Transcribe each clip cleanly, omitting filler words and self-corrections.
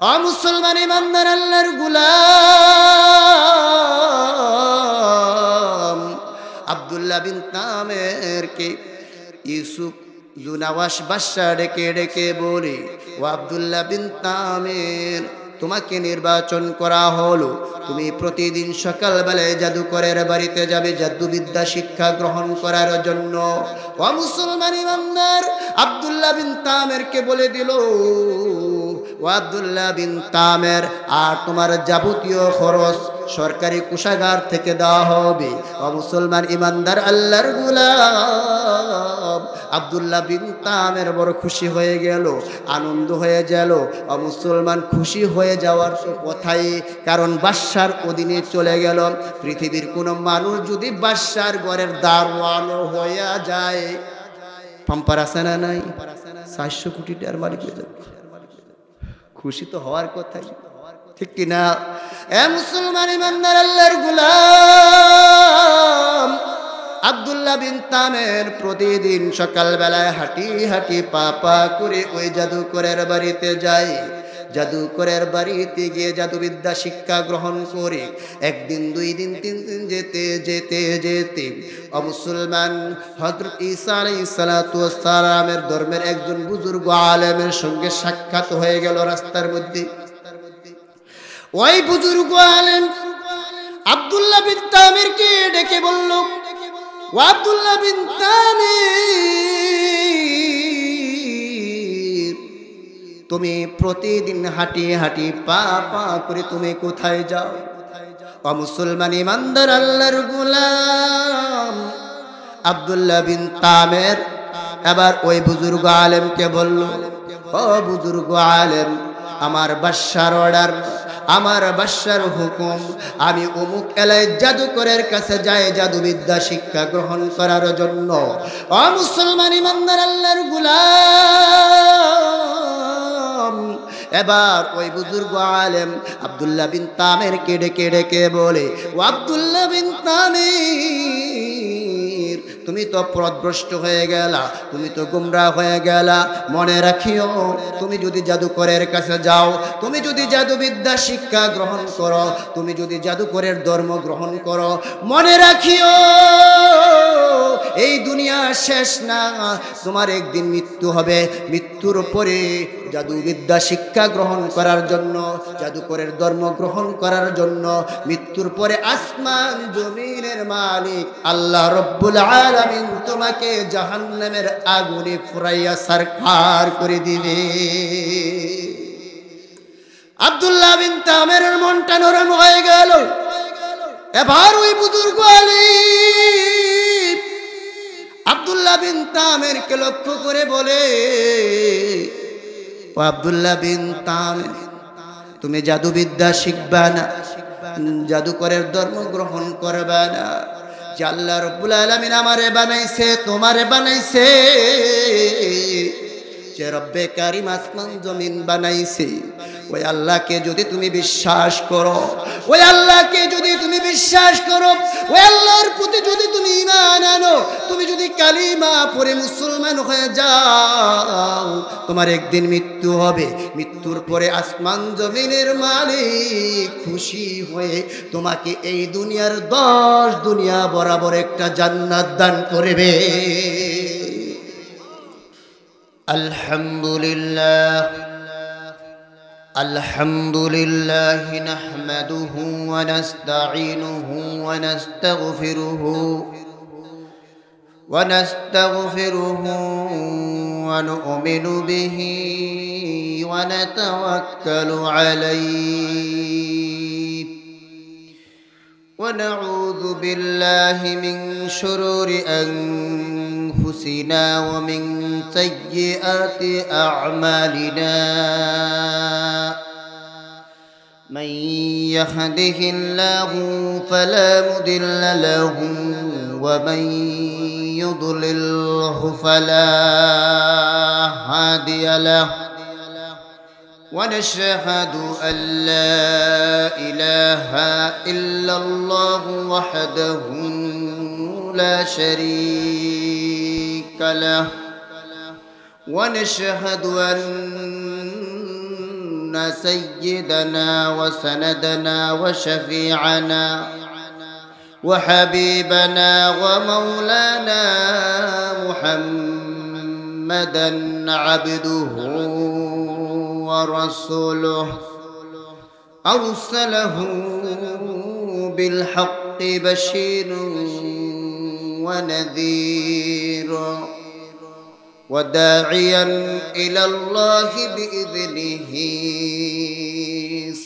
মুসলমান ইমানদার আল্লাহর গোলাম আব্দুল্লাহ বিন তামেরকে ইউসুফ জুনাওয়াস বাদশা ডেকে ডেকে বলে, ও আব্দুল্লাহ বিন তামের, তোমাকে নির্বাচন করা হলো, তুমি প্রতিদিন সকালবেলায় জাদুকরের বাড়িতে যাবে জাদুবিদ্যা শিক্ষা গ্রহণ করার জন্য। ও মুসলমান ইমানদার আব্দুল্লাহ বিন তামেরকে বলে দিল, ও আব্দুল্লাহ বিন তামের, আর তোমার যাবতীয় খরচ সরকারি কোষাগার থেকে দেওয়া হবে। ও মুসলমান ইমানদার আল্লাহর গোলাম আব্দুল্লাহ বিন তামের বড় খুশি হয়ে গেল, আনন্দ হয়ে গেল। ও মুসলমান খুশি হয়ে যাওয়ার কথাই, কারণ বাদশার অধীনে চলে গেল। পৃথিবীর কোনো মানুষ যদি বাদশার ঘরের দারওয়ান হয়ে যায়, পাম্পার আছে না নাই, 400 কোটি টাকার মালিক হয়ে যাবে। খুশি তো হওয়ার কথাই, ঠিক কিনা? এ মুসলমান ইমানদার আল্লাহর গোলাম আব্দুল্লাহ বিন তামের প্রতিদিন সকালবেলায় হাঁটি হাঁটি পা পা করে ওই জাদুকরের বাড়িতে যায়। জাদুকরের বাড়িতে গিয়ে জাদুবিদ্যা শিক্ষা গ্রহণ করে একদিন, 2 দিন, 3 দিন যেতে যেতে যেতে মুসলমান হযরত ঈসা আলাইহিস সালাতু ওয়াস সালামের ধর্মের একজন বুজুর্গ আলেমের সঙ্গে সাক্ষাৎ হয়ে গেল রাস্তার মধ্যে। ওই বুজুর্গ আলেম আব্দুল্লাহ বিন তামেরকে ডেকে বলল, ও আব্দুল্লাহ বিন তামের, তুমি প্রতিদিন হাঁটি হাঁটি পা পা করে তুমি কোথায় যাও? ও মুসলমান ইমানদার আল্লাহর গোলাম আব্দুল্লাহ বিন তামের এবার ওই বুজুর্গ আলেমকে বলল, ও বুজুর্গ আলেম, আমার বাদশার অর্ডার, আমার বাদশার হুকুম, আমি অমুক এলাকায় জাদুকরের কাছে যাই জাদুবিদ্যা শিক্ষা গ্রহণ করার জন্য। ও মুসলমান ইমানদার আল্লাহর গোলাম এবার ওই বুজুর্গ আলেম আব্দুল্লাহ বিন তামেরকে ডেকে ডেকে বলে, ও আব্দুল্লাহ বিন তামের, তুমি তো পথভ্রষ্ট হয়ে গেলা, তুমি তো গুমরাহ হয়ে গেলা। মনে রাখিও, তুমি যদি জাদুকরের কাছে যাও, তুমি যদি জাদুবিদ্যা শিক্ষা গ্রহণ করো, তুমি যদি জাদুকরের ধর্ম গ্রহণ করো, মনে রাখিও এই দুনিয়া শেষ না, তোমার একদিন মৃত্যু হবে। মৃত্যুর পরে জাদুবিদ্যা শিক্ষা গ্রহণ করার জন্য, জাদুকরের ধর্ম গ্রহণ করার জন্য মৃত্যুর পরে আসমান জমিনের মালিক আল্লাহ রব্বুল আলামিন তোমাকে জাহান্নামের আগুনে পুরাইয়া সারখার করে দিবে। আব্দুল্লাহ বিন তামেরের মনটা নরম হয়ে গেল। এবার ওই বুজুর্গ আলেম আব্দুল্লাহ বিন তামেরকে লক্ষ্য করে বলে, ও আব্দুল্লাহ বিন তামের, তুমি জাদুবিদ্যা শিখবা না, জাদুকরের ধর্ম গ্রহণ করবা না। যে আল্লাহ রব্বুল আলামিন আমারে বানাইছে, তোমারে বানাইছে, যে রব্বে কারিম আসমান জমিন বানাইছে, ওই আল্লাহকে যদি তুমি বিশ্বাস করো, ওই আল্লাহকে যদি তুমি বিশ্বাস করো, ওই আল্লাহর প্রতি যদি তুমি ঈমান আনো, তুমি যদি কালিমা পড়ে মুসলমান হয়ে যাও, তোমার একদিন মৃত্যু হবে। মৃত্যুর পরে আসমান জমিনের মালিক খুশি হয়ে তোমাকে এই দুনিয়ার 10 দুনিয়া বরাবর একটা জান্নাত দান করবে। আলহামদুলিল্লাহ আলহামদুলিল্লাহ নাহমাদুহু ওয়া নাস্তাঈনুহু ওয়া নাস্তাগফিরুহু ওয়া নাস্তাগফিরুহু ওয়া নু'মিনু বিহি ওয়া নাতাওয়াক্কালু আলাইহি ওয়া নাউযু বিল্লাহি মিন শুরুরি أنفسنا ومن سيئات أعمالنا من يهده الله فلا مضل له ومن يضلله فلا هادي له ونشهد أن لا إله إلا الله وحده لا شريك له ونشهد أن سيدنا وسندنا وشفيعنا وحبيبنا ومولانا محمدا عبده ورسوله أرسله بالحق بشيرا ونذيرا وداعيا إلى الله بإذنه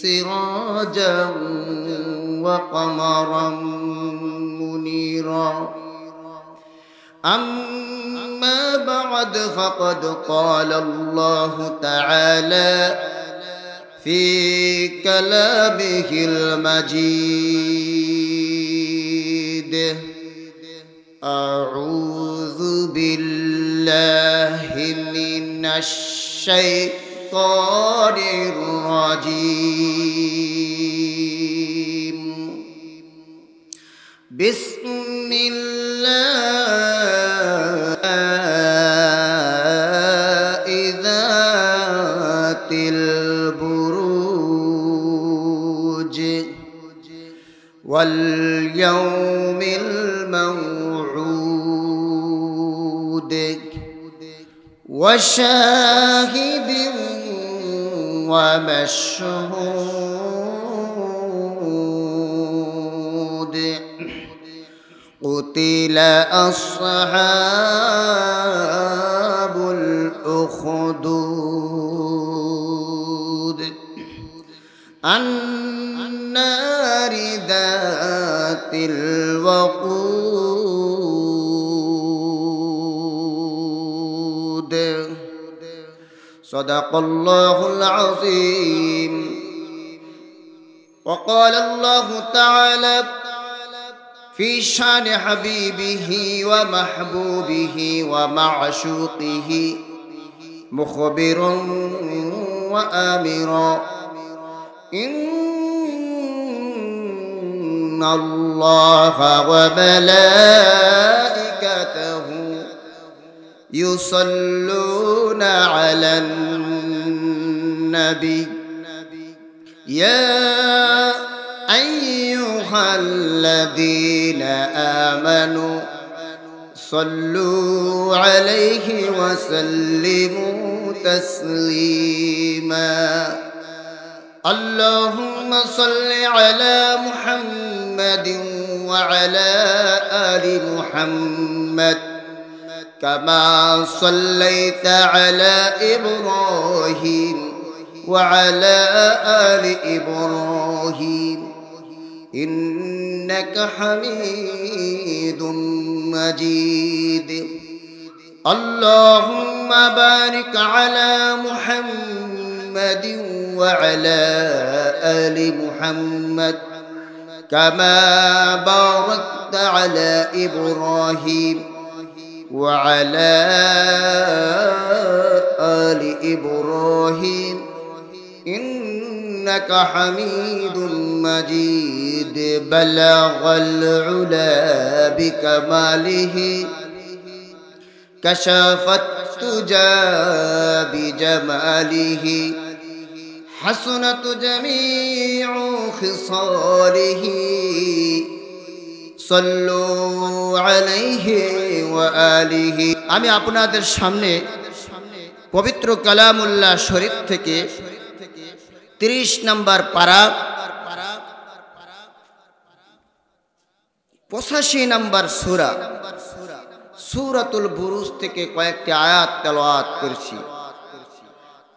سراجا وقمرا منيرا أما بعد فقد قال الله تعالى في كلامه المجيد أعوذ بالله من الشيطان الرجيم بسم الله ذات البروج واليوم الموعود وشاهد ومشهود قتل أصحاب الأخدود النار ذات الوقود صدق الله العظيم. وقال الله تعالى في شان حبيبه ومحبوبه ومعشوقه مخبرا وآمرا إن الله وملائكته يصلون على النبي يا أيها الذين آمنوا صلوا عليه وسلموا تسليما. اللهم صل على محمد وعلى آل محمد كما صليت على إبراهيم وعلى آل إبراهيم إنك حميد مجيد. اللهم بارك على محمد وعلى آل محمد كما باركت على إبراهيم وعلى آل إبراهيم إنك حميد مجيد. بلغ العلا بكماله كشف التجى بجماله حسنت جميع خصاله صلوا عليه وآله. আমি আপনাদের সামনে পবিত্র কালামুল্লাহ শরীফ থেকে 30 নম্বর পারা 85 নম্বর সূরা সূরাতুল বুরুজ থেকে কয়েকটি আয়াত তেলাওয়াত করেছি।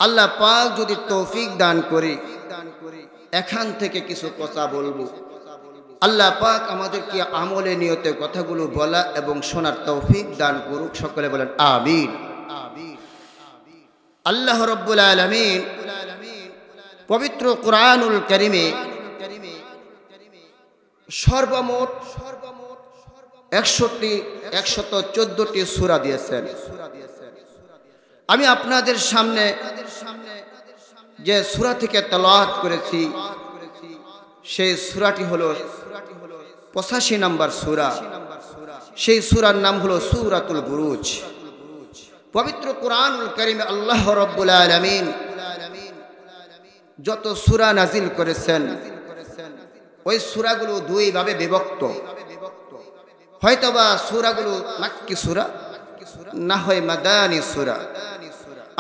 আল্লাহ পাক যদি তৌফিক দান করে এখান থেকে কিছু কথা বলবো। আল্লাহ পাক আমাদেরকে আমলে নিয়তে কথাগুলো বলা এবং শোনার তৌফিক দান করুক। সকলে বলেন আমিন। আল্লাহ রাব্বুল আলামিন পবিত্র কুরআনুল কারীমে সর্বমোট 114টি সূরা দিয়েছেন। আমি আপনাদের সামনে যে সূরা থেকে তেলাওয়াত করেছি সেই সূরাটি হলো 85 নম্বর সূরা। সেই সূরার নাম হলো সূরাতুল বুরুজ। পবিত্র কুরআনুল কারীমে আল্লাহ রাব্বুল আলামিন যত সূরা নাজিল করেছেন ওই সূরাগুলো দুই ভাবে বিভক্ত। হয়তোবা সূরাগুলো মাক্কি সূরা, না হয় মাদানী সূরা।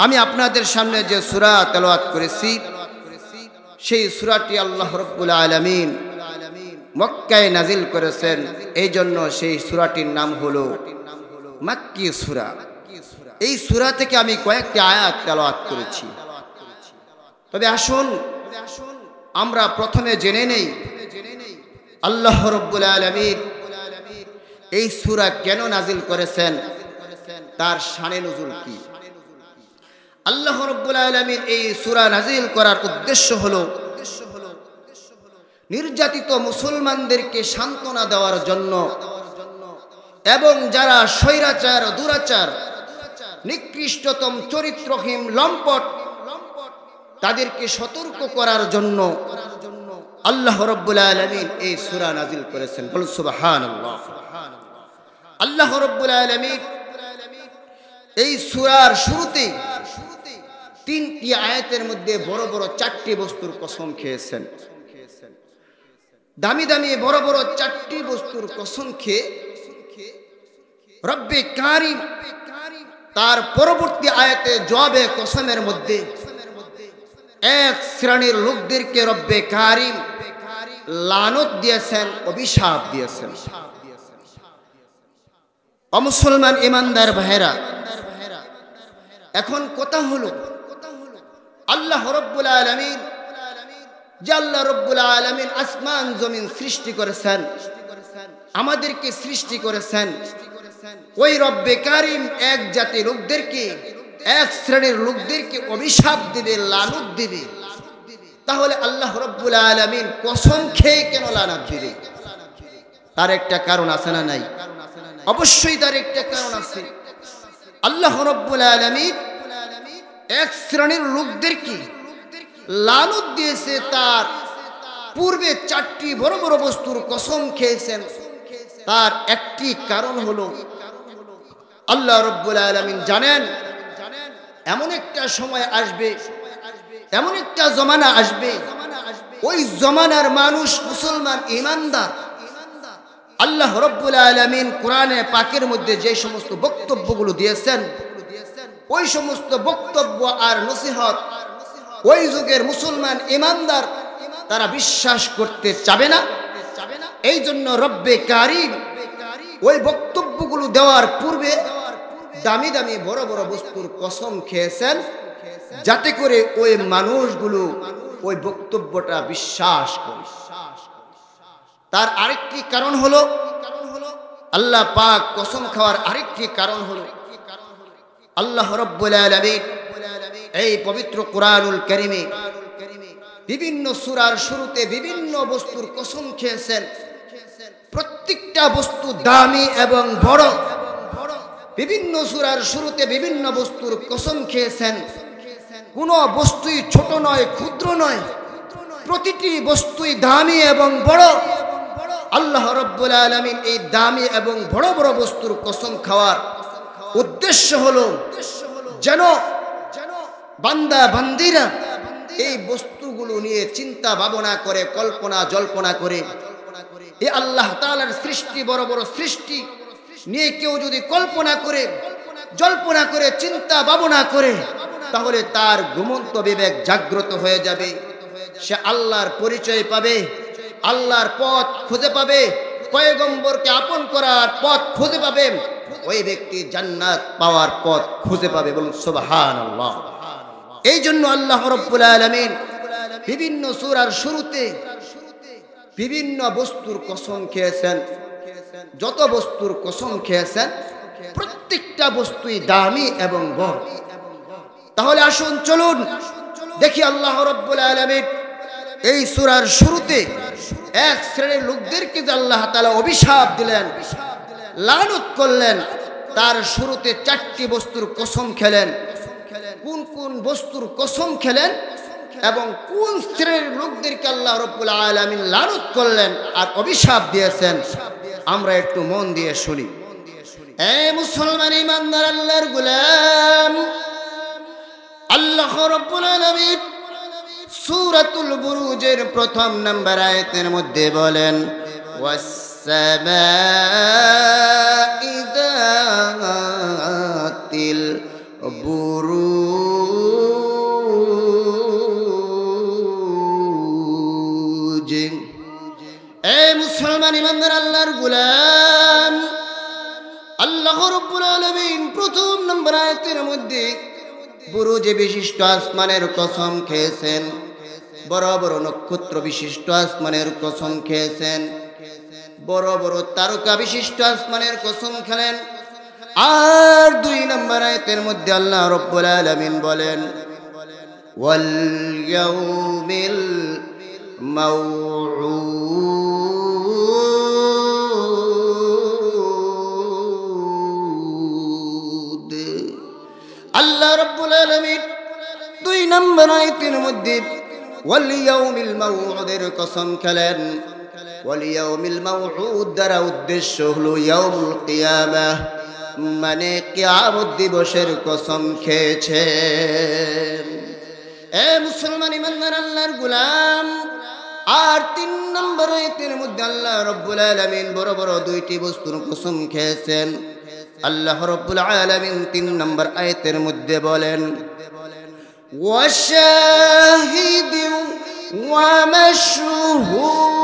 আমি আপনাদের সামনে যে সূরা তেলাওয়াত করেছি সেই সূরাটি আল্লাহ রাব্বুল আলামিন মক্কায় নাজিল করেছেন, এই জন্য সেই সূরাটির নাম হলো মাক্কি সূরা। এই সূরা থেকে আমি কয়েকটি আয়াত তেলাওয়াত করেছি। তবে আসুন আমরা প্রথমে জেনে নেই আল্লাহ রাব্বুল আলামিন এই সূরা কেন নাজিল করেছেন, তার শানে নুজুল কি। আল্লাহ রাব্বুল আলামিন এই সূরা নাজিল করার উদ্দেশ্য হলো নির্যাতিত মুসলমানদেরকে সান্ত্বনা দেওয়ার জন্য এবং যারা স্বৈরাচার, দুরাচার, নিকৃষ্টতম চরিত্রহীন লম্পট তাদেরকে সতর্ক করার জন্য আল্লাহ রাব্বুল আলামিন এই সূরা নাজিল করেছেন। বলুন সুবহানাল্লাহ। আল্লাহ রাব্বুল আলামিন এই সূরার শুরুতে 3টি আয়াতের মধ্যে বড় বড় 4টি বস্তুর কসম খেয়েছেন। দামি দামি বড় বড় 4টি বস্তুর কসম খেয়ে রব্বে কারীম তার পরবর্তী আয়াতে জবাবে কসমের মধ্যে এক শ্রেণীর লোকদেরকে রব্বে কারীম লানত দিয়েছেন, অভিশাপ দিয়েছেন। অমুসলমান ইমানদার ভাইরা, এখন কথা হলো আল্লাহ রাব্বুল আলামিন, যে আল্লাহ রাব্বুল আলামিন আসমান জমিন সৃষ্টি করেছেন, আমাদেরকে সৃষ্টি করেছেন, ওই রব্বে কারীম এক জাতি লোকদেরকে, এক শ্রেণীর লোকদেরকে অভিশাপ দিবে, লানত দিবে। তাহলে আল্লাহ রাব্বুল আলামিন কসম খেয়ে কেন লানত দিবে? তার একটা কারণ আছে না নাই? অবশ্যই তার একটা কারণ আছে। আল্লাহ রাব্বুল আলামিন এক শ্রেণীর লোকদেরকে লানত দিয়েছে, তার পূর্বে 4টি বড় বড় বস্তুর কসম খেয়েছেন। তার একটি কারণ হলো আল্লাহ রাব্বুল আলামিন জানেন এমন একটা সময় আসবে, এমন একটা জমানা আসবে, ওই জমানার মানুষ মুসলমান ইমানদার আল্লাহ রাব্বুল আলামিন কোরআনে পাকের মধ্যে যে সমস্ত বক্তব্যগুলো দিয়েছেন, ওই সমস্ত বক্তব্য আর নসিহত ওই যুগের মুসলমান ইমানদার তারা বিশ্বাস করতে চাবে না। এই জন্য রব্বে কারীম ওই বক্তব্যগুলো দেওয়ার পূর্বে দামি দামি বড় বড় বস্তুর কসম খেয়েছেন, যাতে করে ওই মানুষগুলো ওই বক্তব্যটা বিশ্বাস করে। তার আরেকটি কারণ হলো আল্লাহ পাক কসম খাওয়ার আরেকটি কারণ হলো আল্লাহ রাব্বুল আলামিন এই পবিত্র কোরআনুল কারীমে বিভিন্ন সূরার শুরুতে বিভিন্ন বস্তুর কসম খেয়েছেন। প্রত্যেকটা বস্তু দামি এবং বড়। বিভিন্ন সূরার শুরুতে বিভিন্ন বস্তুর কসম খেয়েছেন। কোনো বস্তুই ছোট নয়, ক্ষুদ্র নয়, প্রতিটি বস্তুই দামি এবং বড়। আল্লাহ রাব্বুল আলামিন এই দামি এবং বড় বড় বস্তুর কসম খাওয়ার উদ্দেশ্য হলো যেন বান্দা বান্দিরা এই বস্তুগুলো নিয়ে চিন্তা ভাবনা করে, কল্পনা জল্পনা করে, এই আল্লাহ তাআলার সৃষ্টি, বড় বড় সৃষ্টি নিয়ে কেউ যদি কল্পনা করে, জল্পনা করে, চিন্তা ভাবনা করে, তাহলে তার ঘুমন্ত বিবেক জাগ্রত হয়ে যাবে। সে আল্লাহর পরিচয় পাবে, আল্লাহর পথ খুঁজে পাবে, পয়গম্বরকে আপন করার পথ খুঁজে পাবে, ওই ব্যক্তি জান্নাত পাওয়ার পথ খুঁজে পাবে। বলুন সুবহানাল্লাহ। এই জন্য আল্লাহ রাব্বুল আলামিন বিভিন্ন সূরার শুরুতে বিভিন্ন বস্তুর কসম খেয়েছেন। যত বস্তুর কসম খেয়েছেন প্রত্যেকটা বস্তুই দামি এবং বড়। তাহলে আসুন চলুন দেখি আল্লাহ রাব্বুল আলামিন এই সূরার শুরুতে এক শ্রেণীর লোকদেরকে যে আল্লাহ তাআলা অভিশাপ দিলেন, লানত করলেন, তার শুরুতে 4টি বস্তুর কসম খেলেন। কোন কোন বস্তুর কসম খেলেন এবং কোন শ্রেণীর লোকদেরকে আল্লাহ রাব্বুল আলামিন লানত করলেন আর অভিশাপ দিয়েছেন, আমরা একটু মন দিয়ে শুনি। এই মুসলমান ইমানদার আল্লাহর গোলাম, আল্লাহ রাব্বুল আলামিন সূরাতুল বুরুজের প্রথম নম্বর আয়াতের মধ্যে বলেন ওয়াস-সামাঈ যাতিল বুরুজ। এ মুসলমান ইমানদার আল্লাহর গোলাম, আল্লাহ রাব্বুল আলামিন প্রথম নম্বর আয়াতের মধ্যে বুরুজে বিশিষ্ট আসমানের কসম খেয়েছেন, বড় বড় নক্ষত্র বিশিষ্ট আসমানের কসম খেয়েছেন, বড় বড় তারকা বিশিষ্ট আসমানের কসম খেলেন। আর 2 নম্বর আয়াতের মধ্যে আল্লাহ রাব্বুল আলামিন বলেন ওয়াল ইয়াউমিল মাউউদ। আল্লাহ রাব্বুল আলামিন 2 নম্বর আয়াতের মধ্যে ওয়াল ইয়াউমিল মাউউদের কসম খেলেন। ওয়াল ইয়াউমিল মাউউদ দ্বারা উদ্দেশ্য হলো ইয়াউমুল কিয়ামাহ, মানে কিয়ামত দিবসের কসম খেয়েছেন। এ মুসলমান ইমানদার আল্লাহর গোলাম, আর 3 নম্বর আয়াতের মধ্যে আল্লাহ রাব্বুল আলামিন বড় বড় 2টি বস্তুর কসম খেয়েছেন। আল্লাহ রাব্বুল আলামিন 3 নম্বর আয়াতের মধ্যে বলেন ওয়াশাহিদিন ওয়া মাশহুদ।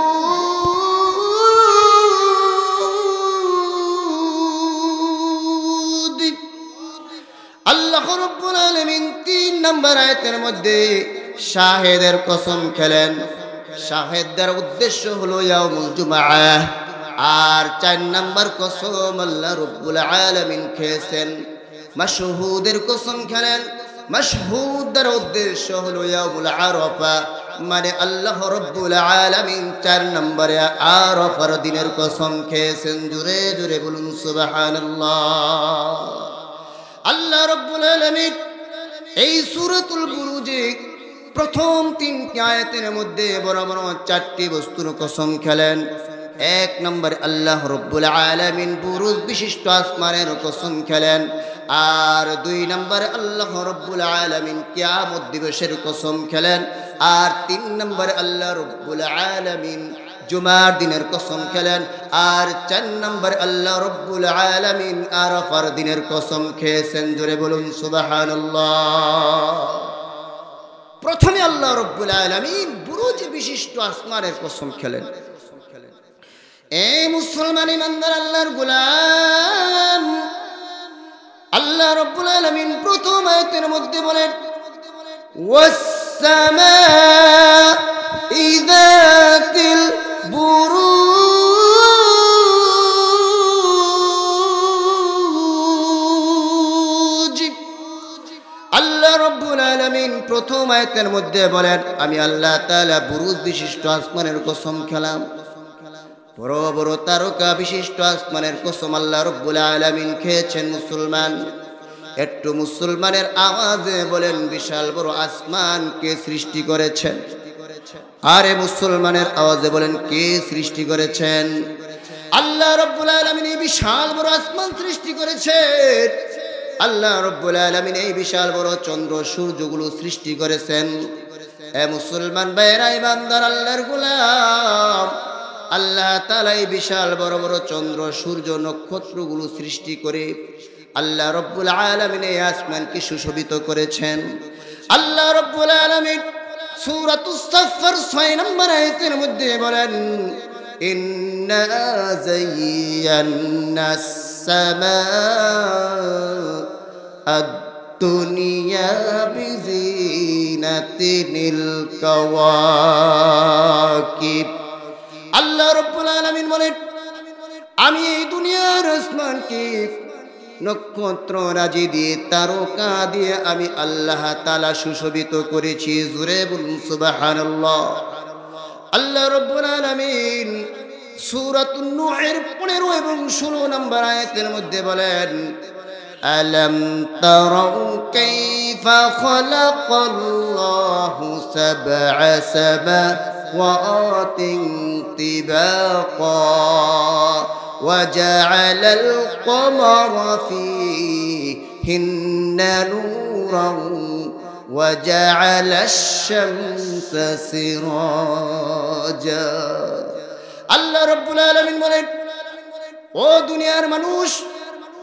আল্লাহ রাব্বুল আলামিন 3 নম্বর আয়াতের মধ্যে শাহেদের কসম খেলেন। শাহেদের উদ্দেশ্য হলো ইয়াউমুল জুমআহ। আর 4 নম্বর কসম আল্লাহ রাব্বুল আলামিন খেয়েছেন মাশহুদের কসম খেলেন। মাশহুদের উদ্দেশ্য হলো ইয়াউমুল আরাফা, মানে আল্লাহ রাব্বুল আলামিন 4 নম্বরে আরাফার দিনের কসম খেয়েছেন। জোরে জোরে বলুন সুবহানাল্লাহ। আল্লাহ রাব্বুল আলামিন এই সূরাতুল বুরুজে প্রথম 3টি আয়াতের মধ্যে বড় বড় 4টি বস্তুর কসম খেলেন। 1 নম্বরে আল্লাহ রাব্বুল আলামিন বুরুজ বিশিষ্ট আসমানের কসম খেলেন। আর 2 নম্বরে আল্লাহ রাব্বুল আলামিন কিয়ামত দিবসের কসম খেলেন। আর 3 নম্বরে আল্লাহ রাব্বুল আলামিন জুমার দিনের কসম খেলেন। আর 4 নম্বরে আল্লাহ রাব্বুল আলামিন আরাফার দিনের কসম খেয়েছেন। জোরে বলুন সুবহানাল্লাহ। প্রথমে আল্লাহ রাব্বুল আলামিন বুরুজে বিশিষ্ট আসমানের কসম খেলেন। এই মুসলমান ইমানদার আল্লাহর গোলাম, আল্লাহ রাব্বুল আলামিন প্রথম আয়াতের মধ্যে বলেন ওয়াস-সামাঈ যাতিল বুরুজ। আল্লাহ রাব্বুল আলামিন প্রথম আয়াতের মধ্যে বলেন আমি আল্লাহ তাআলা বুরুজ বিশিষ্ট আসমানের কসম খেলাম। বড় বড় তারকা বিশিষ্ট আসমানের কসম আল্লাহ রাব্বুল আলামিন খেয়েছেন। মুসলমান, একটু মুসলমানের আওয়াজে বলেন বিশাল বড় আসমান কে সৃষ্টি করেছেন? আরে মুসলমানের আওয়াজে বলেন কে সৃষ্টি করেছেন? আল্লাহ রাব্বুল আলামিন এই বিশাল বড় আসমান সৃষ্টি করেছেন। আল্লাহ রাব্বুল আলামিন এই বিশাল বড় চন্দ্র সূর্যগুলো সৃষ্টি করেছেন। এ মুসলমান ভাইরা ইমানদার আল্লাহর গোলাম, আল্লাহ তাআলা এই বিশাল বড় বড় চন্দ্র সূর্য নক্ষত্রগুলো সৃষ্টি করে আল্লাহ রাব্বুল আলামিন এই আসমানকে সুশোভিত করেছেন। আল্লাহ রাব্বুল আলামিন সূরাতুস সাফফার 6 নম্বর আয়াতের মধ্যে বলেন ইন্না যায়্যানাস সামাআ আদ-দুনিয়া বিজিনাতিল কাওয়াকিব। আল্লাহ রাব্বুল আলামিন বলেন আমি এই দুনিয়ার আসমানকে নক্ষত্র রাজি দিয়ে তারকা দিয়ে আমি আল্লাহ তাআলা সুশোভিত করেছি। জোরে বলুন সুবহানাল্লাহ। আল্লাহ রাব্বুল আলামিন সূরাতুন নূহের 15 এবং 16 নম্বর আয়াতের মধ্যে বলেন আলাম তারাউ কাইফা খালাকাল্লাহু সাবআ সামাওয়াতিন তিবাকা وجعل القمر فيهن نورا وجعل الشمس سراجا আল্লাহ রাব্বুল আলামিন বলেন, ও দুনিয়ার মানুষ,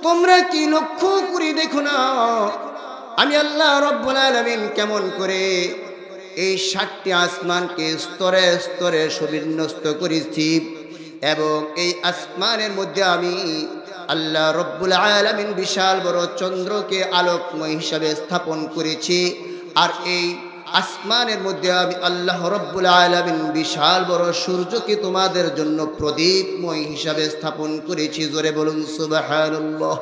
তোমরা কি লক্ষ্য করে দেখো না আমি আল্লাহ রাব্বুল আলামিন কেমন করে এই 7টি আসমানকে স্তরে স্তরে সুবিন্যস্ত করেছি, এবং এই আসমানের মধ্যে আমি আল্লাহ রাব্বুল আলামিন বিশাল বড় চন্দ্রকে আলোকময় হিসাবে স্থাপন করেছি। আর এই আসমানের মধ্যে আমি আল্লাহ রাব্বুল আলামিন বিশাল বড় সূর্যকে তোমাদের জন্য প্রদীপময় হিসাবে স্থাপন করেছি। জোরে বলুন সুবহানাল্লাহ,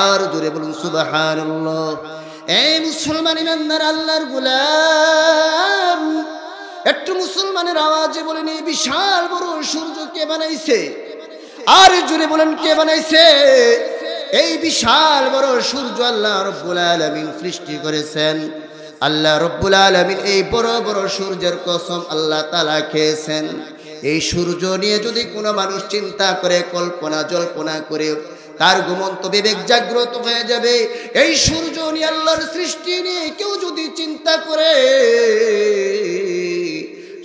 আর জোরে বলুন সুবহানাল্লাহ। এই মুসলমান ইমানদার আল্লাহর গোলাম, একটু মুসলমানের আওয়াজে বলেন, এই বিশাল বড় সূর্য কে বানাইছে? আর জোরে বলেন, কে বানাইছে? এই বিশাল বড় সূর্য আল্লাহ রাব্বুল আলামিন সৃষ্টি করেছেন। আল্লাহ রাব্বুল আলামিন এই বড় বড় সূর্যের কসম আল্লাহ তাআলা খেয়েছেন। এই সূর্য নিয়ে যদি কোনো মানুষ চিন্তা করে, কল্পনা জল্পনা করে, তার ঘুমন্ত বিবেক জাগ্রত হয়ে যাবে। এই সূর্য নিয়ে, আল্লাহর সৃষ্টি নিয়ে কেউ যদি চিন্তা করে,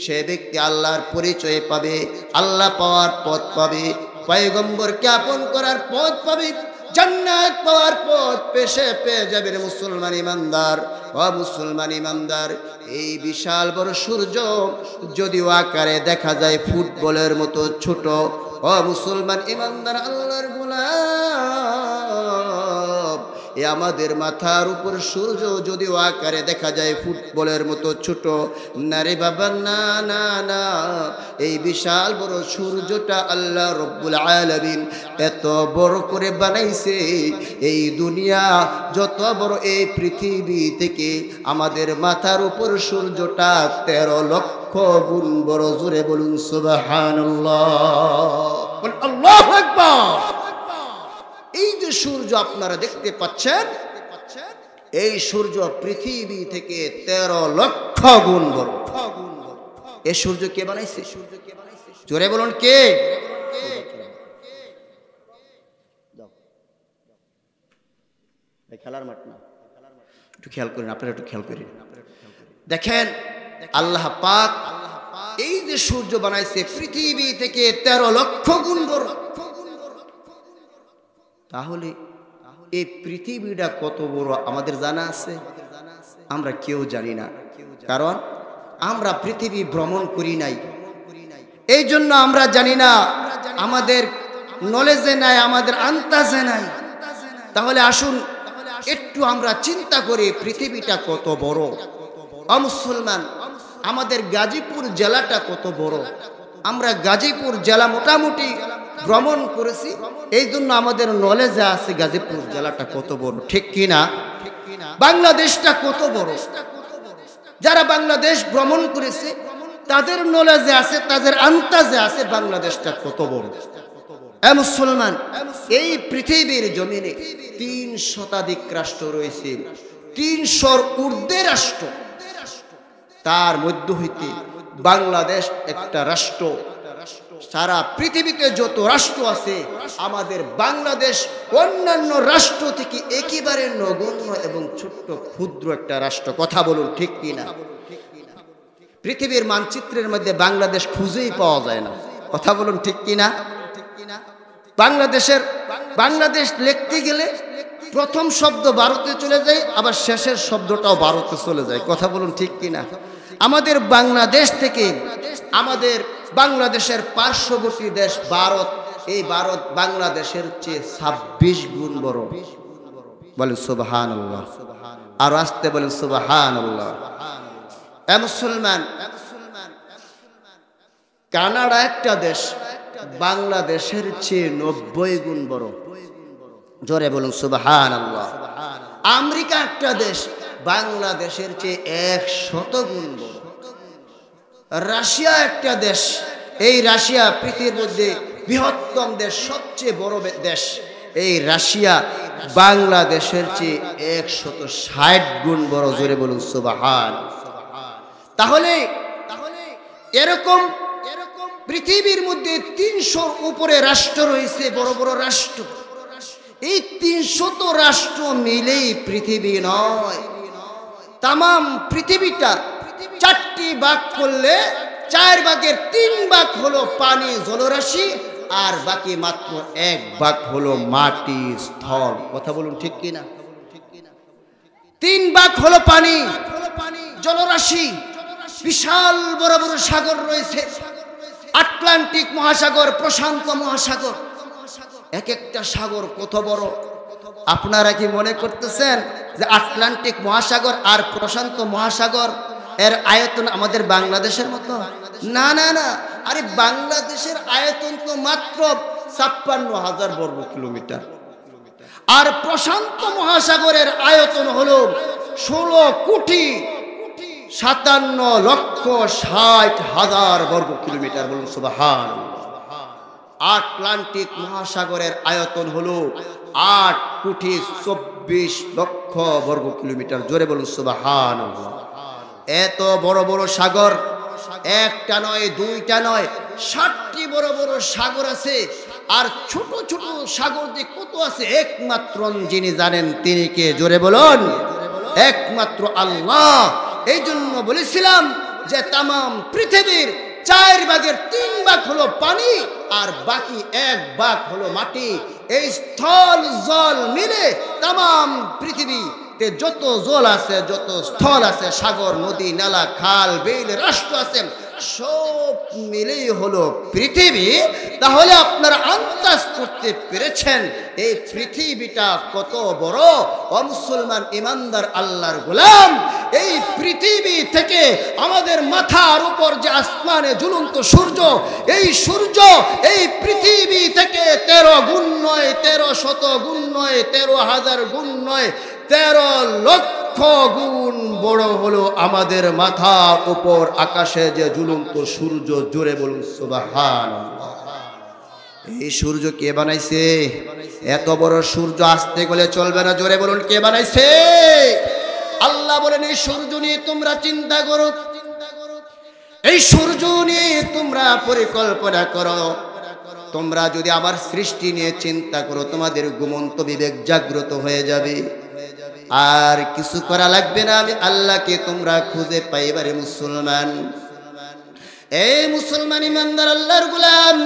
সে ব্যক্তি আল্লাহর পরিচয় পাবে, আল্লাহ পাওয়ার পথ পাবে, পয়গম্বরকে আপন করার পথ পাবে, জান্নাত পাওয়ার পথ পেয়ে যাবে। মুসলমান ইমানদার, ও মুসলমান ইমানদার, এই বিশাল বড় সূর্য যদিও আকারে দেখা যায় ফুটবলের মতো ছোট, ও মুসলমান ইমানদার আল্লাহর গোলাম, এ আমাদের মাথার উপর সূর্য যদিও আকারে দেখা যায় ফুটবলের মতো ছোট, না রে বাবা, না না না, এই বিশাল বড় সূর্যটা আল্লাহ রাব্বুল আলামিন এত বড় করে বানাইছে। এই দুনিয়া যত বড়, এই পৃথিবী থেকে আমাদের মাথার উপর সূর্যটা 13 লক্ষ গুণ বড়। জোরে বলুন সুবহানাল্লাহ, আল্লাহু আকবার। এই যে সূর্য আপনারা দেখতে পাচ্ছেন, এই সূর্য পৃথিবী থেকে 13 লক্ষ গুণ বড়। এই সূর্য কে বানাইছে? জোরে বলুন, কে? খেলার মাঠ না, একটু খেয়াল করেন, আপনারা একটু খেয়াল করেন, দেখেন আল্লাহ পাক এই যে সূর্য বানাইছে পৃথিবী থেকে 13 লক্ষ গুণ বড়। তাহলে এই পৃথিবীটা কত বড় আমাদের জানা আছে? আমরা কেউ জানি না, কারণ আমরা পৃথিবী ভ্রমণ করি নাই, এই জন্য আমরা জানি না, আমাদের নলেজে নাই, আমাদের আন্তাজে নাই। তাহলে আসুন একটু আমরা চিন্তা করি পৃথিবীটা কত বড়। মুসলমান, আমাদের গাজীপুর জেলাটা কত বড়। আমরা গাজীপুর জেলা মোটামুটি ভ্রমণ করেছি, এই জন্য আমাদের নলেজে আছে গাজীপুর জেলাটা কত বড়, ঠিক কিনা? বাংলাদেশটা কত বড়, যারা বাংলাদেশ ভ্রমণ করেছে তাদের নলেজে আছে, তাদের আন্তাজে আছে বাংলাদেশটা কত বড়। মুসলমান, এই পৃথিবীর জমিনে 3 শতাধিক রাষ্ট্র রয়েছে, 300-র ঊর্ধ্বে রাষ্ট্র। তার মধ্য হইতে বাংলাদেশ একটা রাষ্ট্র। সারা পৃথিবীতে যত রাষ্ট্র আছে, আমাদের বাংলাদেশ অন্যান্য রাষ্ট্র থেকে একেবারে নগণ্য এবং ছোট্ট ক্ষুদ্র একটা রাষ্ট্র। কথা বলুন, ঠিক কিনা? পৃথিবীর মানচিত্রের মধ্যে বাংলাদেশ খুঁজেই পাওয়া যায় না। কথা বলুন, ঠিক কিনা? বাংলাদেশ লিখতে গেলে প্রথম শব্দ ভারতে চলে যায়, আবার শেষের শব্দটাও ভারতে চলে যায়। কথা বলুন, ঠিক কিনা? আমাদের বাংলাদেশ থেকে আমাদের বাংলাদেশের পার্শ্ববর্তী দেশ ভারত, এই ভারত বাংলাদেশের চেয়ে 26 গুণ বড়। বলেন সুবহানাল্লাহ, আর আসতে বলেন সুবহানাল্লাহ। মুসলমান, কানাডা একটা দেশ বাংলাদেশের চেয়ে 90 গুণ বড়। জোরে বলুন সুবহানাল্লাহ। আমেরিকা একটা দেশ বাংলাদেশের চেয়ে 100 গুণ বড়। রাশিয়া একটা দেশ, এই রাশিয়া পৃথিবীর মধ্যে বৃহত্তম দেশ, সবচেয়ে বড় দেশ। এই রাশিয়া বাংলাদেশের চেয়ে 160 গুণ বড়। জোরে বলুন সুবহানাল্লাহ। তাহলে এরকম পৃথিবীর মধ্যে 300-র উপরে রাষ্ট্র রয়েছে, বড় বড় রাষ্ট্র। এই 300 রাষ্ট্র মিলেই পৃথিবী নয়। তামাম পৃথিবীটা 4টি ভাগ করলে 4 ভাগের 3 ভাগ হলো পানি জলরাশি, আর বাকি মাত্র 1 ভাগ হলো মাটি স্থল। কথা বলুন ঠিক কিনা? 3 ভাগ হলো পানি জলরাশি। বিশাল বড় বড় সাগর রয়েছে, আটলান্টিক মহাসাগর, প্রশান্ত মহাসাগর। এক একটা সাগর কত বড়! আপনারা কি মনে করতেছেন যে আটলান্টিক মহাসাগর আর প্রশান্ত মহাসাগর এর আয়তন আমাদের বাংলাদেশের মতো? না না না, আরে বাংলাদেশের আয়তন তো মাত্র 56,000 বর্গ কিলোমিটার, আর প্রশান্ত মহাসাগরের আয়তন হলো 16,57,60,000 বর্গ কিলোমিটার। বলুন সুবহানাল্লাহ। আটলান্টিক মহাসাগরের আয়তন হলো 8,24,00,000 বর্গ কিলোমিটার। জোরে বলুন সুবহানাল্লাহ। এত বড় বড় সাগর, একটা নয়, দুইটা নয়, 60টি বড় বড় সাগর আছে। আর ছোট ছোট সাগর যে কত আছে, একমাত্র যিনি জানেন তিনি কে? জোরে বলুন, একমাত্র আল্লাহ। এই জন্য বলেছিলাম যে তামাম পৃথিবীর 4 ভাগের 3 ভাগ হলো পানি, আর বাকি 1 ভাগ হলো মাটি। এই স্থল জল মিলে তামাম পৃথিবীতে যত জল আছে, যত স্থল আছে, সাগর, নদী, নালা, খাল, বিল, রাষ্ট্র আছে, সব মিলেই হলো পৃথিবী। তাহলে আপনারা আন্দাজ করতে পেরেছেন এই পৃথিবীটা কত বড়। ও মুসলমান ইমানদার আল্লাহর গোলাম, এই পৃথিবী থেকে আমাদের মাথার উপর যে আসমানে ঝুলন্ত সূর্য, এই সূর্য এই পৃথিবী থেকে 13 গুণ নয়, 1300 গুণ নয়, 13,000 গুণ নয়, 13 লক্ষ গুণ বড় হলো আমাদের মাথার উপর আকাশে যে ঝুলন্ত সূর্য। জোরে বলুন সুবহানাল্লাহ। এই সূর্য কে বানাইছে? এত বড় সূর্য আসতে গেলে চলবে না। জোরে বলুন, কে বানাইছে? আল্লাহ বলেন, এই সূর্য নিয়ে তোমরা চিন্তা করো, এই সূর্য নিয়ে তোমরা পরিকল্পনা করো। তোমরা যদি আমার সৃষ্টি নিয়ে চিন্তা করো, তোমাদের ঘুমন্ত বিবেক জাগ্রত হয়ে যাবে, আর কিছু করা লাগবে না। আমি আল্লাহকে তোমরা খুঁজে পাইবারে মুসলমান। এই মুসলমান ইমানদার আল্লাহর গোলাম,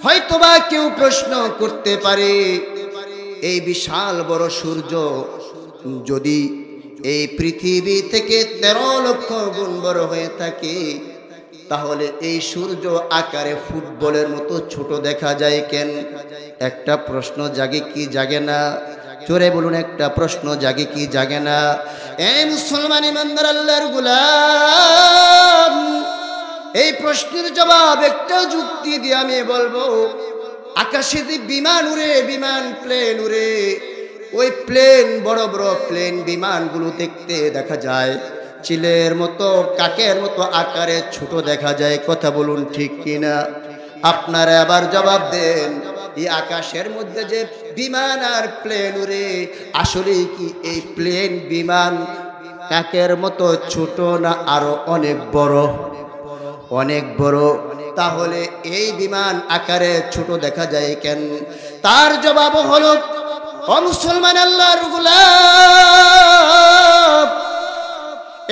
হয়তোবা কেউ প্রশ্ন করতে পারে, এই বিশাল বড় সূর্য যদি এই পৃথিবী থেকে 13 লক্ষ গুণ বড় হয়ে থাকে, তাহলে এই সূর্য আকারে ফুটবলের মতো ছোট দেখা যায় কেন? একটা প্রশ্ন জাগে কি জাগে না? জোরে বলুন, একটা প্রশ্ন জাগে কি জাগে না? এই মুসলমান ইমানদার আল্লাহর গোলাম, এই প্রশ্নের জবাব একটা যুক্তি দিয়ে আমি বলবো। আকাশে যে বিমান উড়ে, বিমান প্লেন উড়ে, ওই প্লেন, বড় বড় প্লেন বিমানগুলো দেখতে দেখা যায় চিলের মতো, কাকের মতো আকারে ছোট দেখা যায়। কথা বলুন ঠিক কিনা? আপনারা আবার জবাব দেন, এই আকাশের মধ্যে যে বিমান আর প্লেন উড়ে, আসলে কি এই প্লেন বিমান কাকের মতো ছোট না আরো অনেক বড়? অনেক বড়। তাহলে এই বিমান আকারে ছোট দেখা যায় কেন? তার জবাব হলো, ও মুসলমান আল্লাহর গোলাম,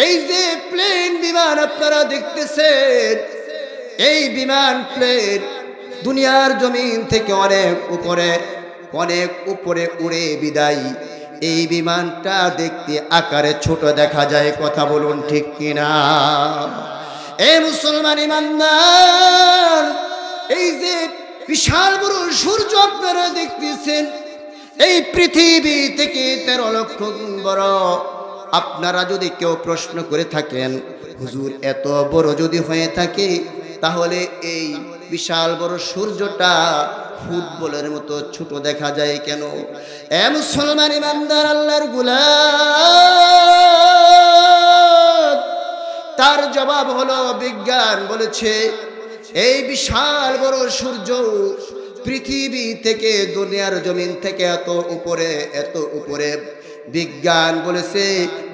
এই যে প্লেন বিমান আপনারা দেখতেছেন, এই বিমান প্লেন দুনিয়ার জমিন থেকে অনেক উপরে, অনেক উপরে উড়ে বিদায় এই বিমানটা দেখতে আকারে ছোট দেখা যায়। কথা বলুন ঠিক কিনা? এই মুসলমান ইমানদার, এই যে বিশাল বড় সূর্য আপনারা দেখতেছেন, এই পৃথিবী থেকে 13 লক্ষ গুণ বড়। আপনারা যদি কেউ প্রশ্ন করে থাকেন, হুজুর এত বড় যদি হয়ে থাকে, তাহলে এই বিশাল বড় সূর্যটা ফুটবলের মতো ছোট দেখা যায় কেন? এ মুসলমান ইমানদার আল্লাহর গোলাম, তার জবাব হলো, বিজ্ঞান বলেছে এই বিশাল বড় সূর্য পৃথিবী থেকে, দুনিয়ার জমিন থেকে এত উপরে, এত উপরে। বিজ্ঞান বলেছে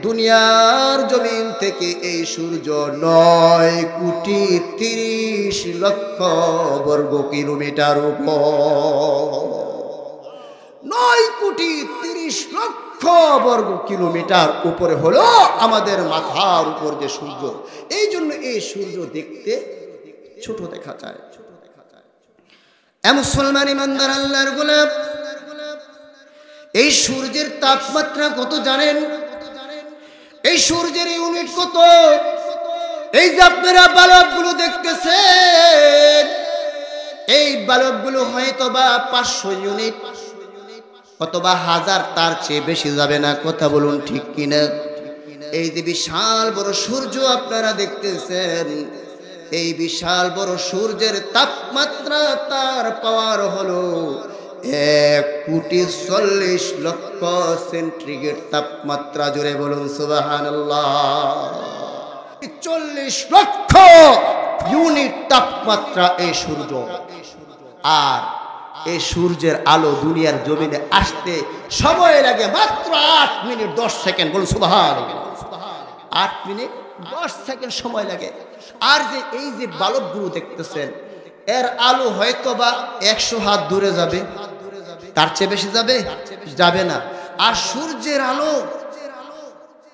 দুনিয়ার জমিন থেকে এই সূর্য 9,30,00,000 বর্গ কিলোমিটার উপর। 9,30,00,000 বর্গ কিলোমিটার উপরে হলো আমাদের মাথার উপর যে সূর্য। এই জন্য এই সূর্য দেখতে ছোট দেখা যায়। মুসলমান ইমানদার আল্লাহর গোলাম, এই সূর্যের তাপমাত্রা কত জানেন? এই সূর্যের ইউনিট কত? এই যে আপনারা বালকগুলো দেখতেছেন, এই বালকগুলো হয়তো বা 500 ইউনিট অথবা 1000, তার চেয়ে বেশি যাবে না। কথা বলুন ঠিক কিনা? এই যে বিশাল বড় সূর্য আপনারা দেখতেছেন, এই বিশাল বড় সূর্যের তাপমাত্রা, তার পাওয়ার হলো 1,40,00,000 সেন্টিগ্রেড তাপমাত্রা। জোরে বলুন সুবহানাল্লাহ। 40 লক্ষ ইউনিট তাপমাত্রা এই সূর্য। আর এই সূর্যের আলো দুনিয়ার জমিনে আসতে সময় লাগে মাত্র 8 মিনিট 10 সেকেন্ড। বলুন সুবহানাল্লাহ। 8 মিনিট 10 সেকেন্ড সময় লাগে। আর যে এই যে বালকগুলো দেখতেছেন, এর আলো হয়তো বা 100 হাত দূরে যাবে, তার চেয়ে বেশি যাবে? যাবে না। আর সূর্যের আলো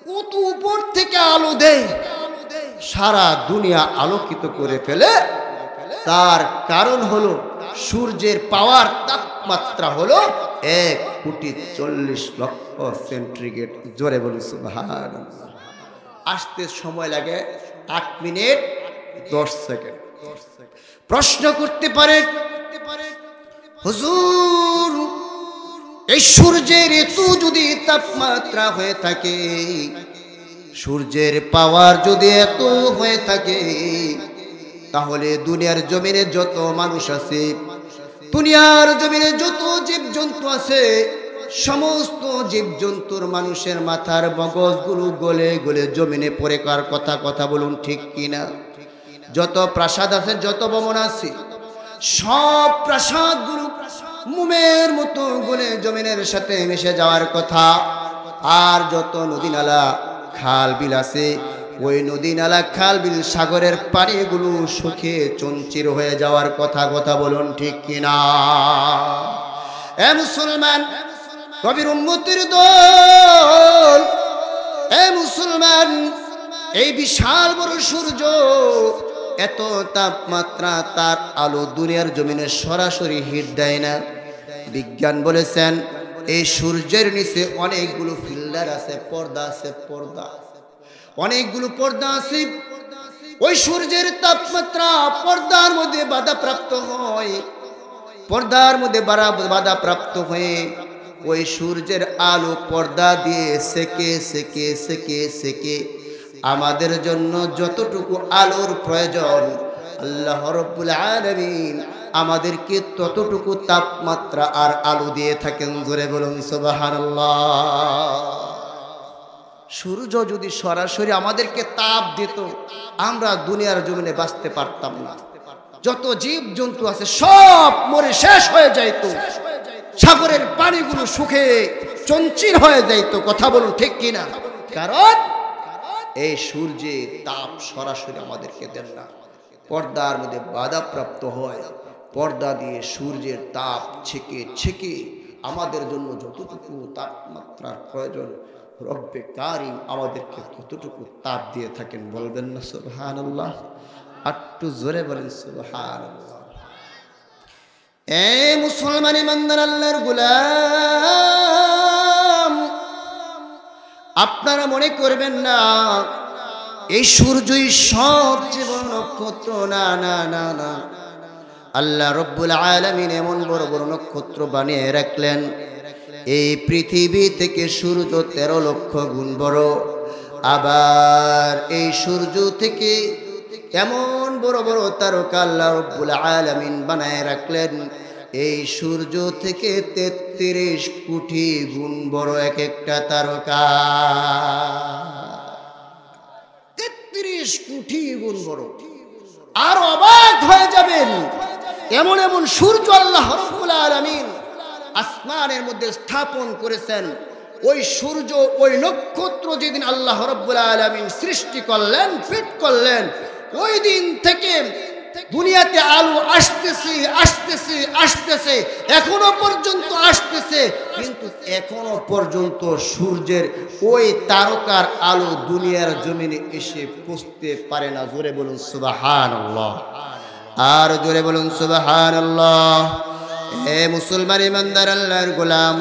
কত উপর থেকে আলো দেয়, সারা দুনিয়া আলোকিত করে ফেলে। তার কারণ হলো সূর্যের পাওয়ার তাপমাত্রা হলো 1,40,00,000 সেন্টিগ্রেড। জোরে বলুন সুবহানাল্লাহ। আসতে সময় লাগে 8 মিনিট 10 সেকেন্ড। প্রশ্ন করতে পারে, হুজুর এই সূর্যের এত যদি তাপমাত্রা হয়ে থাকে, সূর্যের পাওয়ার যদি এত হয়ে থাকে, তাহলে দুনিয়ার জমিনে যত মানুষ আছে, দুনিয়ার জমিনে যত জীবজন্তু আছে, সমস্ত জীবজন্তুর মানুষের মাথার মগজগুলো গলে গলে জমিনে পড়ে কার কথা? কথা বলুন ঠিক কিনা? যত প্রাসাদ আছে, যত ভবন আছে, সব প্রাসাদগুলো মোমের মতো গলে জমিনের সাথে মিশে যাওয়ার কথা। আর যত নদী নালা খাল বিল আছে, ওই নদী নালা খাল বিল সাগরের পানিগুলো শুকিয়ে চঞ্চির হয়ে যাওয়ার কথা। কথা বলুন ঠিক কিনা? এ মুসলমান, কবির উম্মতের দল, এ মুসলমান, এই বিশাল বড় সূর্য, এত তাপমাত্রা, তার আলো দুনিয়ার জমিনে সরাসরি হিট দেয় না। বিজ্ঞান বলেছেন এই সূর্যের নিচে অনেকগুলো ফিল্টার আছে, পর্দা আছে, পর্দা, অনেকগুলো পর্দা আছে। ওই সূর্যের তাপমাত্রা পর্দার মধ্যে বাধাপ্রাপ্ত হয়, পর্দার মধ্যে বাধাপ্রাপ্ত হয়ে ওই সূর্যের আলো পর্দা দিয়ে সেকে সেকে সেকে সেকে আমাদের জন্য যতটুকু আলোর প্রয়োজন, আল্লাহ রাব্বুল আলামিন আমাদেরকে ততটুকু তাপমাত্রা আর আলো দিয়ে থাকেন। জোরে বলুন সুবহানাল্লাহ। সূর্য যদি সরাসরি আমাদেরকে তাপ দিত, আমরা দুনিয়ার জমিনে বাঁচতে পারতাম না। যত জীব জন্তু আছে সব মরে শেষ হয়ে যাইত, সাগরের পানিগুলো শুকিয়ে চঞ্চিল হয়ে যাইত। কথা বলুন ঠিক কিনা? কারণ এই সূর্যের তাপ সরাসরি আমাদেরকে দেন না, পর্দার মধ্যে বাধাপ্রাপ্ত হয়। পর্দা দিয়ে সূর্যের তাপ ছেকে ছেকে আমাদের জন্য যতটুকু তাপমাত্রার প্রয়োজন, রব্বে কারিম আমাদেরকে ততটুকু তাপ দিয়ে থাকেন। বলবেন না সুবহানাল্লাহ? একটু জোরে বলেন সুবহানাল্লাহ। এ মুসলমান ইমানদার আল্লাহর গোলাম, আপনারা মনে করবেন না এই সূর্যই সবচেয়ে বড় নক্ষত্র। না না না না, আল্লাহ রব্বুল আলামিন এমন বড় বড় নক্ষত্র বানিয়ে রাখলেন, এই পৃথিবী থেকে সূর্য 13 লক্ষ গুণ বড়। আবার এই সূর্য থেকে এমন বড় বড় তারকা আল্লাহ রব্বুল আলামিন বানায় রাখলেন, এই সূর্য থেকে 33 কোটি গুণ বড় এক একটা তারকা। 33 কোটি গুণ বড়। আর অবাক হয়ে যাবেন, এমন এমন সূর্য আল্লাহ রাব্বুল আলামিন আসমানের মধ্যে স্থাপন করেছেন। ওই সূর্য, ওই নক্ষত্র যেদিন আল্লাহ রাব্বুল আলামিন সৃষ্টি করলেন, ফিট করলেন, ওই দিন থেকে দুনিয়াতে আলো আসতেছে আসতেছে আসতেছে, এখনো পর্যন্ত আসতেছে, কিন্তু এখনো পর্যন্ত সূর্যের ওই তারকার আলো দুনিয়ার জমিনে এসে পৌঁছতে পারে না। জোরে বলুন সুবহানাল্লাহ, আর জোরে বলুন সুবহানাল্লাহ। হে মুসলমান ইমানদার আল্লাহর গোলাম,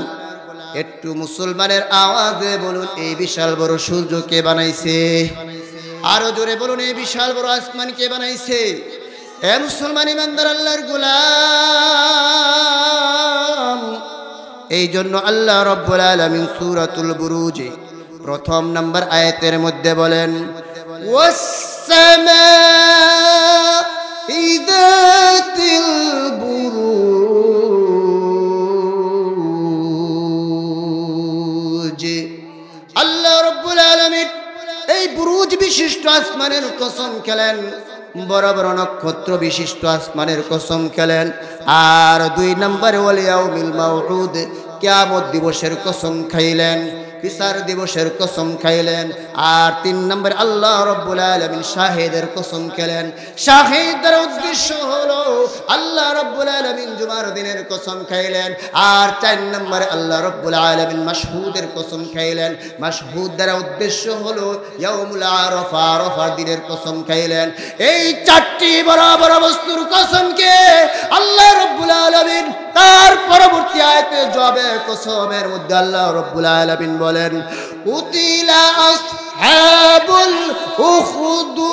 একটু মুসলমানের আওয়াজে বলুন এই বিশাল বড় সূর্য কে বানাইছে? আরো জোরে বলুন এই বিশাল বড় আসমান কে বানাইছে? হে মুসলমান ইমানদার আল্লাহর গোলাম, এই জন্য আল্লাহ রাব্বুল আলামিন সূরাতুল বুরুজে প্রথম নাম্বার আয়াতের মধ্যে বলেন ওয়াস-সামা'i যাতিল বুরুজ। আল্লাহ রাব্বুল আলামিন এই বুরুজ বিশিষ্ট আসমানের কসম খেলেন, বড় বড় নক্ষত্র বিশিষ্ট আসমানের কসম খেলেন। আর দুই নম্বরে ওয়াল ইয়াউমিল মাউউদ, কিয়ামত দিবসের কসম খাইলেন, বিচার দিবসের কসম খাইলেন। আর তিন নম্বরে আল্লাহ রাব্বুল আলামিন শাহিদের কসম খেলেন। শাহিদের উদ্দেশ্য হলো আল্লাহ রাব্বুল আলামিন জুমার দিনের কসম খাইলেন। আর চার নম্বরে আল্লাহ রাব্বুল আলামিন মাশহুদের কসম খাইলেন। মাশহুদের উদ্দেশ্য হলো ইয়াউমুল আরাফা, আরাফার দিনের কসম খাইলেন। এই চারটি বড় বড় বস্তুর কসমকে আল্লাহ রাব্বুল আলামিন তার পরবর্তী আয়াতে জবাবে কসমের মধ্যে আল্লাহ রাব্বুল আলামিন বলেন কুতিলা আসহাবুল উখদুদ।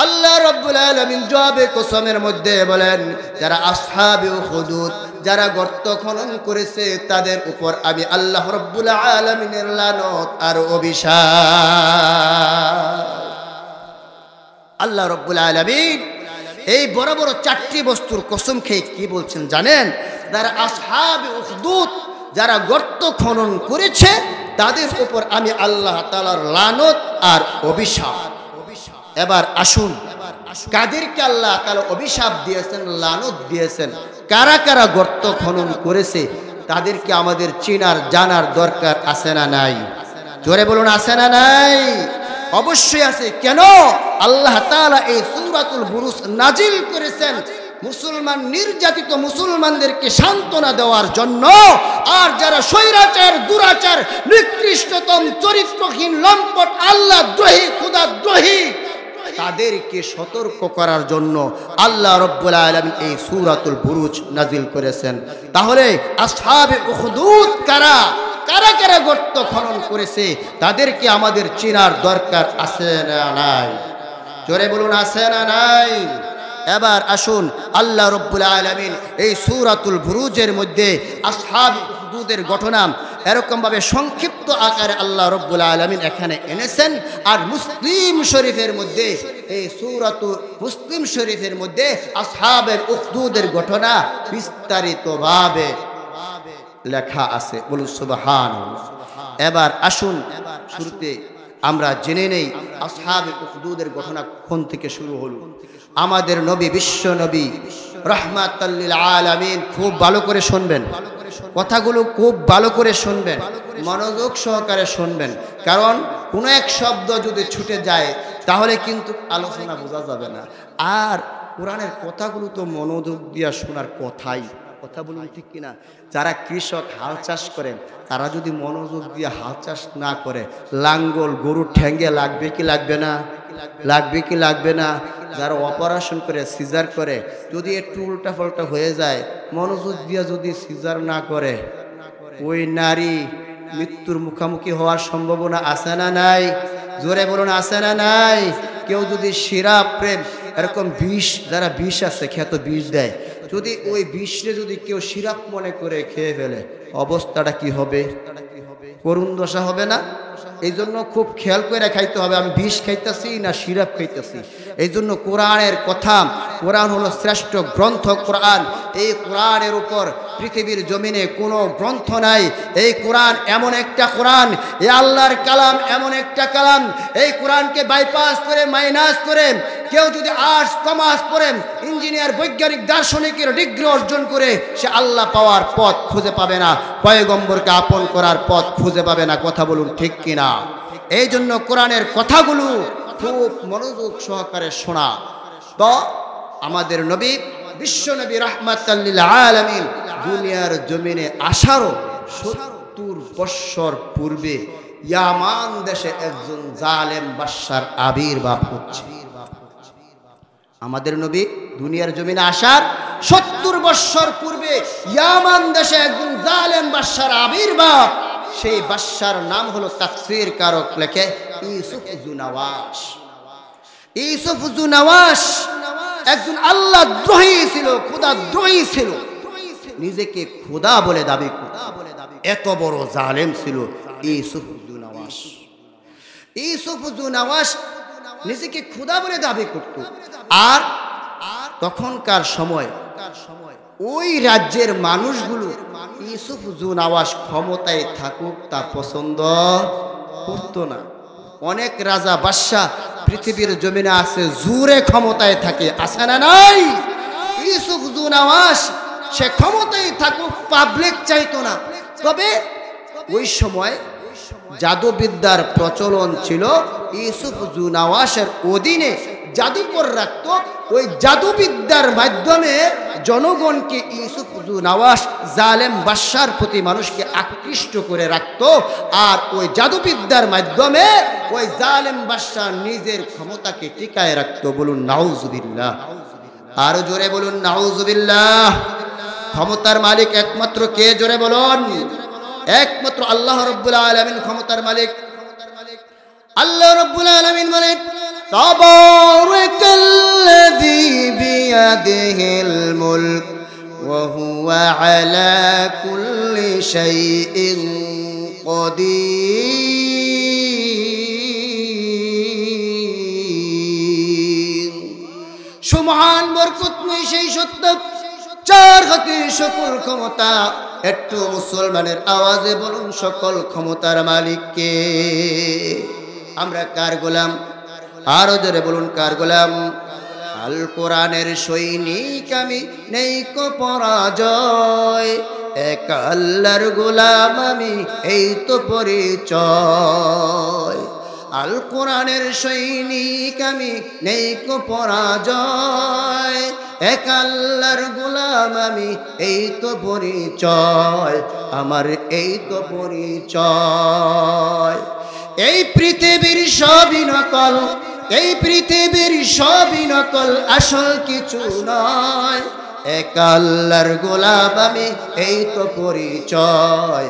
আল্লাহ রাব্বুল আলামিন জবাবে কসমের মধ্যে বলেন যারা আসহাবে উখদুদ, যারা গর্ত খনন করেছে তাদের উপর আমি আল্লাহ রাব্বুল আলামিনের লানত আর অভিশাপ। আল্লাহ রাব্বুল আলামিন এই বড় বড় চারটি বস্তুর কসম খেয়ে কি বলছেন জানেন? যারা আসহাবে উখদুদ, যারা গর্ত খনন করেছে তাদের উপর আমি আল্লাহ তাআলার লানত আর অভিশাপ। এবার আসুন, কাদেরকে আল্লাহ তাআলা অভিশাপ দিয়েছেন, লানত দিয়েছেন, কারা কারা গর্ত খনন করেছে তাদেরকে আমাদের চেনার জানার দরকার আছে না নাই? জোরে বলুন আছে না নাই? অবশ্যই আছে। কেন? আল্লাহ তাআলা এই সূরাতুল বুরুজ নাজিল করেছেন মুসলমান নির্যাতিত মুসলমানদেরকে সান্ত্বনা দেওয়ার জন্য। আর যারা স্বৈরাচার, দুরাচার, নিকৃষ্টতম চরিত্রহীন, লম্পট, আল্লাহ দ্রোহী, খোদা দ্রোহী, তাদেরকে সতর্ক করার জন্য আল্লাহ রাব্বুল আলামিন এই সূরাতুল বুরুজ নাজিল করেছেন। তাহলে আসহাবে উখদুদ কারা, কারা কারা গর্ত খনন করেছে তাদেরকে আমাদের চেনার দরকার আছে না নাই? জোরে বলুন আছে না নাই? এবার আসুন, আল্লাহ রাব্বুল আলামিন এই সূরাতুল বুরুজের মধ্যে আসহাবে উখদুদের ঘটনা এরকম ভাবে সংক্ষিপ্ত আকারে আল্লাহ রাব্বুল আলামিন এখানে এনেছেন। আর মুসলিম শরীফের মধ্যে, এই সূরাতুল মুসলিম শরীফের মধ্যে আসহাবে উখদুদের ঘটনা বিস্তারিতভাবে লেখা আছে। বলুন সুবহানাল্লাহ। এবার আসুন, শুরুতে আমরা জেনে নেই আসহাবে উখদুদের ঘটনা কোন থেকে শুরু হলো। আমাদের নবী, বিশ্ব নবী রাহমাতাল লিল আলামিন, খুব ভালো করে শুনবেন কথাগুলো, খুব ভালো করে শুনবেন, মনোযোগ সহকারে শুনবেন। কারণ কোনো এক শব্দ যদি ছুটে যায় তাহলে কিন্তু আলোচনা বোঝা যাবে না। আর কোরআনের কথাগুলো তো মনোযোগ দিয়ে শোনার কথাই। কথা বলুন ঠিক কিনা? যারা কৃষক হাল চাষ করেন তারা যদি মনোযোগ দিয়ে হাল চাষ না করে, লাঙ্গল গরুর ঠ্যাঙ্গে লাগবে কি লাগবে না? লাগবে কি লাগবে না? যারা অপারেশন করে, সিজার করে, যদি একটু উল্টা পাল্টা হয়ে যায়, মনোযোগ দিয়ে যদি সিজার না করে, ওই নারী মৃত্যুর মুখোমুখি হওয়ার সম্ভাবনা আছে না নাই? জোরে বলুন আছে না নাই? কেউ যদি শিরা প্রেম এরকম বিষ, যারা বিষ আছে খেত বিষ দেয়, যদি ওই বিষরে যদি কেউ সিরাপ মনে করে খেয়ে ফেলে, অবস্থাটা কি হবে? করুণ দশা হবে না? এই জন্য খুব খেয়াল করে খাইতে হবে, আমি বিষ খাইতেছি না সিরাপ খাইতেছি। এই জন্য কোরআনের কথা, কোরআন হলো শ্রেষ্ঠ গ্রন্থ। কোরআন, এই কোরআনের উপর পৃথিবীর জমিনে কোনো গ্রন্থ নাই। এই কোরআন এমন একটা কোরআন, এই আল্লাহর কালাম এমন একটা কালাম, এই কোরআনকে বাইপাস করে, মাইনাস করে কেউ যদি আর্টস কমার্স পড়েন, ইঞ্জিনিয়ার, বৈজ্ঞানিক, দার্শনিকের ডিগ্রি অর্জন করে সে আল্লাহ পাওয়ার পথ খুঁজে পাবে না, পয়গম্বরকে আপন করার পথ খুঁজে পাবে না। কথা বলুন ঠিক কিনা? এই জন্য কোরআনের কথাগুলো খুব মনোযোগ সহকারে শোনা। তো আমাদের নবী, বিশ্ব নবী রাহমাতাল লিল আলামিন দুনিয়ার জমিনে আসারও 70 বৎসর পূর্বে ইয়ামান দেশে একজন জালেম বাদশার আবির্ভাব হচ্ছে। আমাদের নবী দুনিয়ার জমিনে আসার 70 বৎসর পূর্বে ইয়ামান দেশে একজন জালেম বাদশার আবির্ভাব। সেই বাদশার নাম হলো, তাফসীর কারক লেখে, ইউসুফ জুনাওয়াশ। ইউসুফ জুনাওয়াশ একজন আল্লাহ দ্রোহী ছিল, খোদা দ্রোহী ছিল, নিজেকে খোদা বলে দাবি করত। এত বড় জালেম ছিল ইউসুফ জুনাওয়াশ। ইউসুফ জুনাওয়াশ নিজেকে খোদা বলে দাবি করত। আর তখনকার সময় ওই রাজ্যের মানুষগুলো ইউসুফ জুনাওয়াশ ক্ষমতায় থাকুক তা পছন্দ করত না। অনেক রাজা বাদশা পৃথিবীর জমিনে আছে, জোরে ক্ষমতায় থাকে, আছে না নাই? ইউসুফ জুনাওয়াশ সে ক্ষমতায় থাকুক, পাবলিক চাইতো না। তবে ওই সময় জাদুবিদ্যার প্রচলন ছিল। ইউসুফ জুনাওয়াশের অধীনে জাদুকর রাখত। ওই জাদুবিদ্যার মাধ্যমে জনগণকে ইউসুফ জুনাওয়াশ জালেম বাদশার প্রতি মানুষকে আকৃষ্ট করে রাখত। আর ওই জাদুবিদ্যার মাধ্যমে ওই জালেম বাদশা নিজের ক্ষমতাকে টিকায় রাখত। বলুন নাউজুবিল্লাহ। আরো জোরে বলুন নাউজুবিল্লাহ। ক্ষমতার মালিক একমাত্র কে? জোরে বলুন। একমাত্র আল্লাহ রাব্বুল আলামিন ক্ষমতার মালিক। আল্লাহ রাব্বুল আলামিন বলেন, তাবারাকাল্লাযী বিয়াদিহিল মুলক ওয়া হুয়া আলা কুল্লি শাইইন কাদির। সুবহান, বরকতময় সেই সত্য, চার হাতে সকল ক্ষমতা। একটু মুসলমানের আওয়াজে বলুন, সকল ক্ষমতার মালিক কে? আমরা কার গোলাম? আরো জোরে বলুন, কার গোলাম? আল কোরআনের সৈনিক আমি, নেই কো পরাজয়, এক আল্লাহর গোলাম আমি, এই তো পরিচয়। আল কোরআনের সৈনিক আমি, নেই কো পরাজয়, এক আল্লাহর গোলাম আমি, এই তো পরিচয় আমার, এই তো পরিচয়। এই পৃথিবীর সবই নকল, এই পৃথিবীর সবই নকল, আসল কিছু নয়, এক আল্লাহর গোলাম আমি, এই তো পরিচয়,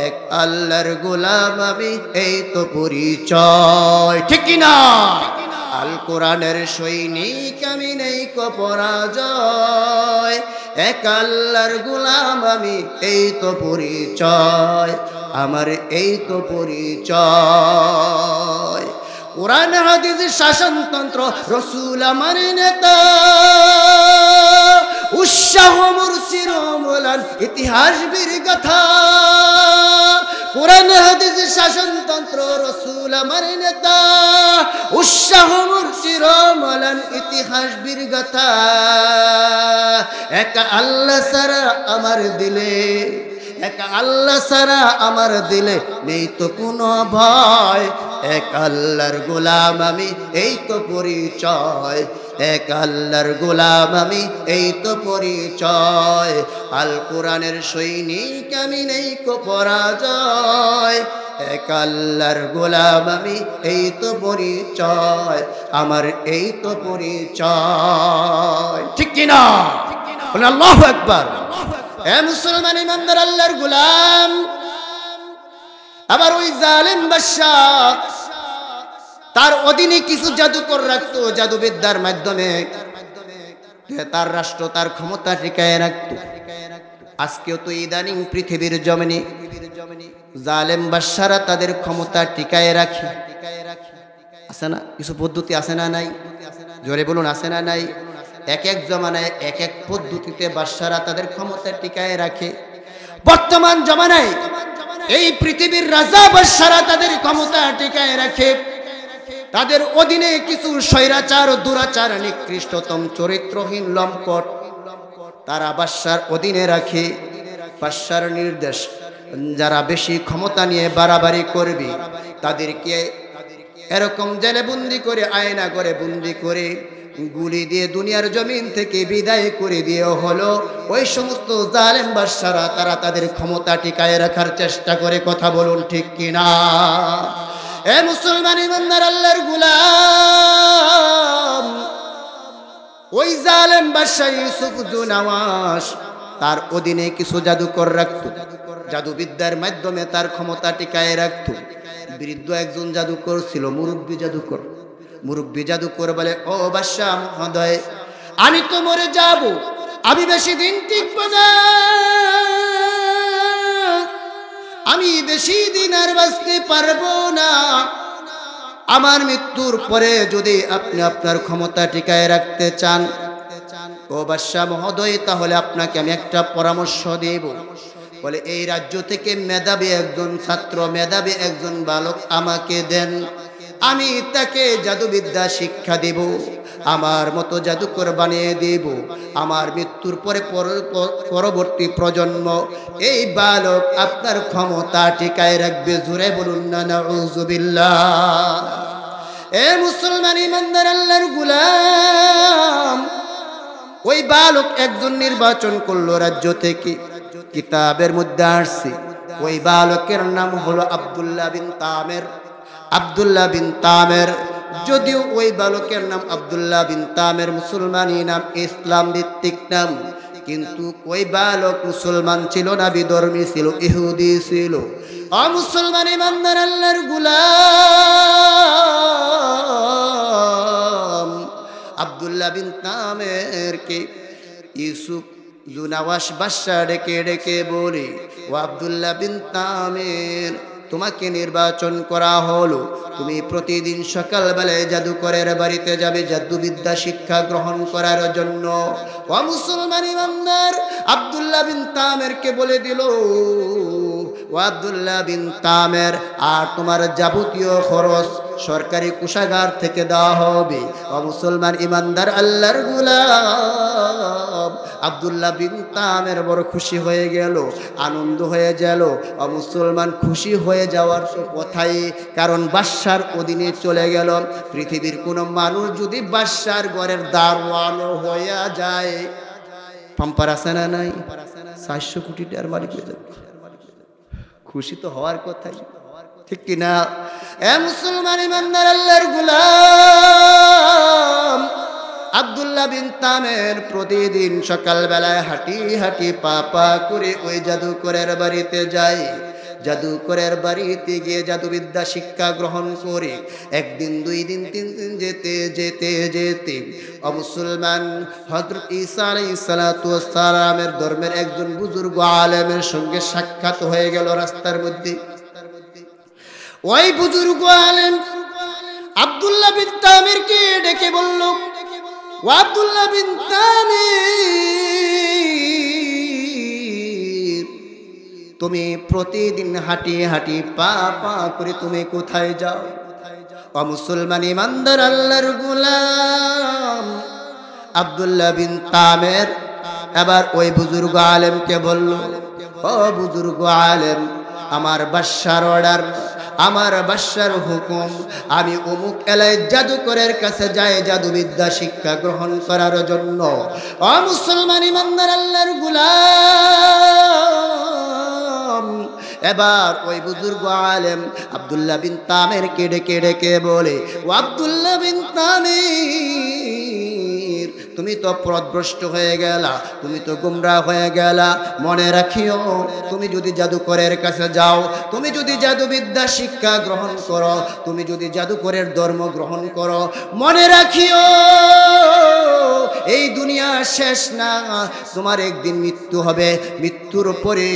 এক আল্লাহর গোলাম আমি, এই তো পরিচয়। ঠিক কি না? আল কোরআনের সৈনিক আমি, নেই কো পরাজয়, এক আল্লাহর গোলাম আমি, এই তো পরিচয় আমার, এই তো পরিচয়। কোরআন হাদিস শাসনতন্ত্র, রসুল আমার নেতা, উৎসাহ মুরসির মোলান, ইতিহাস বীর গাথা। কোরআন হাদিস শাসনতন্ত্র, রসুল আমার নেতা, উৎসাহ মুরসির মোলান, ইতিহাস বীর গাথা। এক আল্লাহ সারা আমার দিলে, এক আল্লাহ সারা আমার দিলে নেই তো কোনো ভয়, এক আল্লাহর গোলাম আমি, এই তো পরিচয়, এক আল্লাহর গোলাম আমি, এই তো পরিচয়। আল কোরআনের সৈনিক আমি, নেই কো পরাজয়, এক আল্লাহর গোলাম আমি, এই তো পরিচয় আমার, এই তো পরিচয়। ঠিক কিনা? বলেন আল্লাহু আকবার। এ মুসলমান ইমানদার, আল্লাহর গোলাম। আবার ওই জালেম বাদশা তার অধীনে কিছু জাদুকর রাখতো, জাদুবিদ্যার মাধ্যমে তার রাষ্ট্র, তার ক্ষমতা টিকায় রাখত। আজকেও তো ইদানিং পৃথিবীর জমিনে জালেম বাদশারা তাদের ক্ষমতা টিকায় রাখে। আছে না কিছু পদ্ধতি? আছে না নাই? জোরে বলুন, আছে না নাই? এক এক জমানায় এক এক পদ্ধতিতে বাদশারা তাদের ক্ষমতা টিকায় রাখে। বর্তমান জমানায় এই পৃথিবীর রাজা বাদশারা তাদের ক্ষমতা টিকায় রাখে। তাদের অধীনে কিছু স্বৈরাচার ও দুরাচার নিকৃষ্টতম চরিত্রহীন লম্পট তারা বাদশার অধীনে রাখে। বাদশার নির্দেশ, যারা বেশি ক্ষমতা নিয়ে বাড়াবাড়ি করবে তাদেরকে এরকম জেলে বন্দি করে, আয়না করে বন্দি করে, গুলি দিয়ে দুনিয়ার জমিন থেকে বিদায় করে দিয়ে হলো ওই সমস্ত জালেম বাদশারা তারা তাদের ক্ষমতা টিকায় রাখার চেষ্টা করে। কথা বলুন ঠিক কিনা? এ মুসলমান ইমানদার আল্লাহর গোলাম, ওই জালেম বাদশা ইউসুফ জুনাওয়াশ তার অধীনে কিছু জাদুকর রাখত, জাদুবিদ্যার মাধ্যমে তার ক্ষমতা টিকায় রাখত। বৃদ্ধ একজন জাদুকর ছিল, মুরব্বী জাদুকর। মুরব্বী জাদুকর বলে, ও বাদশা মহোদয়, আমি তো মরে যাব, আমি বেশি দিন টিকব না, আমি বেশি দিন আর বাঁচতে পারবো না। আমার মৃত্যুর পরে যদি আপনি আপনার ক্ষমতা টিকায় রাখতে চান, ও বাদশা মহোদয়, তাহলে আপনাকে আমি একটা পরামর্শ দেব। বলে, এই রাজ্য থেকে মেধাবী একজন ছাত্র, মেধাবী একজন বালক আমাকে দেন, আমি তাকে জাদুবিদ্যা শিক্ষা দেব, আমার মতো জাদুকর বানিয়ে দেব। আমার মৃত্যুর পরে পরবর্তী প্রজন্ম এই বালক আপনার ক্ষমতা টিকায় রাখবে। জোরে বলুন না নাউযুবিল্লাহ। এ মুসলমান ইমানদার আল্লাহর গোলাম, ওই বালক একজন নির্বাচন করলো রাজ্য থেকে। কিতাবের মধ্যে আসছে ওই বালকের নাম হলো আব্দুল্লাহ বিন তামের। আব্দুল্লাহ বিন তামের, যদিও ওই বালকের নাম আব্দুল্লাহ বিন তামের মুসলমানি নাম, ইসলাম ভিত্তিক নাম, কিন্তু ওই বালক মুসলমান ছিল না, বিধর্মী ছিল, ইহুদি ছিল। মুসলমান ইমানদার আল্লাহর গোলাম আব্দুল্লাহ বিন তামেরকে ইউসুফ জুনাওয়াশ বাদশা ডেকে ডেকে বলে, ও আব্দুল্লাহ বিন তামের, তোমাকে নির্বাচন করা হলো, তুমি প্রতিদিন সকালবেলায় জাদুকরের বাড়িতে যাবে জাদুবিদ্যা শিক্ষা গ্রহণ করার জন্য। ও মুসলমান ইমানদার আব্দুল্লাহ বিন তামেরকে বলে দিল, ও আব্দুল্লাহ বিন তামের, আর তোমার যাবতীয় খরচ সরকারি কোষাগার থেকে দেওয়া হবে। ও মুসলমান ইমানদার আল্লাহর গোলাম আব্দুল্লাহ বিন তামের বড় খুশি হয়ে গেল, আনন্দ হয়ে গেল। ও মুসলমান, খুশি হয়ে যাওয়ার তো কথাই, কারণ বাদশার অধীনে চলে গেল। পৃথিবীর কোন মানুষ যদি বাদশার ঘরের দারওয়ান হয়ে যায়, পাম্পার আছে না নাই, 400 কোটি টাকার মালিক হয়ে যাবে। খুশি তো হওয়ার কথাই, ঠিক কিনা? এ মুসলমান ইমানদার আল্লাহর গোলাম আব্দুল্লাহ বিন তামের প্রতিদিন সকালবেলায় হাঁটি হাঁটি পা পা করে ওই জাদুকরের বাড়িতে যায়। জাদুকরের বাড়িতে গিয়ে জাদুবিদ্যা শিক্ষা গ্রহণ করে একদিন, 2 দিন, 3 দিন যেতে যেতে যেতে মুসলমান হযরত ঈসা আলাইহিস সালাতু ওয়াস সালামের ধর্মের একজন বুজুর্গ আলেমের সঙ্গে সাক্ষাৎ হয়ে গেল রাস্তার মধ্যে। ওই বুজুর্গ আলেম আব্দুল্লাহ বিন তামেরকে ডেকে বলল, ও আব্দুল্লাহ বিন তামের, তুমি প্রতিদিন হাঁটি হাঁটি পা পা করে তুমি কোথায় যাও? ও মুসলমান ইমানদার আল্লাহর গোলাম আব্দুল্লাহ বিন তামের এবার ওই বুজুর্গ আলেমকে বলল, ও বুজুর্গ আলেম, আমার বাদশার অর্ডার, আমার বাদশার হুকুম, আমি অমুক এলাকায় জাদুকরের কাছে যাই জাদুবিদ্যা শিক্ষা গ্রহণ করার জন্য। ও মুসলমান ইমানদার আল্লাহর গোলাম এবার ওই বুজুর্গ আলেম আব্দুল্লাহ বিন তামেরকে ডেকে ডেকে বলে, ও আব্দুল্লাহ বিন তামের, তুমি তো পথভ্রষ্ট হয়ে গেলা, তুমি তো গুমরা হয়ে গেলা। মনে রাখিও, তুমি যদি জাদুকরের কাছে যাও, তুমি যদি জাদুবিদ্যা শিক্ষা গ্রহণ করো, তুমি যদি জাদুকরের ধর্ম গ্রহণ করো, মনে রাখিও এই দুনিয়া শেষ না, তোমার একদিন মৃত্যু হবে। মৃত্যুর পরে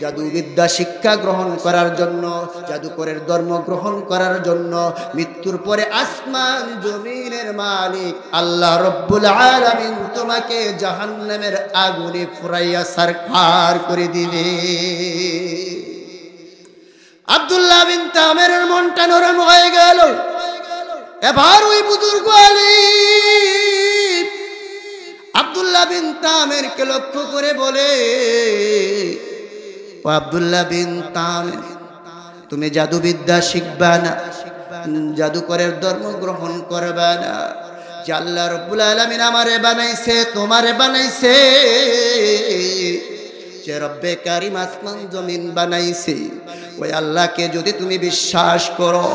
জাদুবিদ্যা শিক্ষা গ্রহণ করার জন্য, জাদুকরের ধর্ম গ্রহণ করার জন্য মৃত্যুর পরে আসমান জমিনের মালিক আল্লাহ রব্বুল আলামিন তোমাকে জাহান্নামের আগুনে পুরাইয়া সারখার করে দিবে। আব্দুল্লাহ বিন তামেরের মনটা নরম হয়ে গেল। এবার ওই বুজুর্গ আলিম আব্দুল্লাহ বিন তামেরকে লক্ষ্য করে বলে, ও আব্দুল্লাহ বিন তামের, তুমি জাদুবিদ্যা শিখবা না, জাদুকরের ধর্ম গ্রহণ করবা না। যে আল্লাহ রাব্বুল আলামিন আমারে বানাইছে, তোমারে বানাইছে, যে রব্বে কারিম আসমান জমিন বানাইছে, ওই আল্লাহকে যদি তুমি বিশ্বাস করো,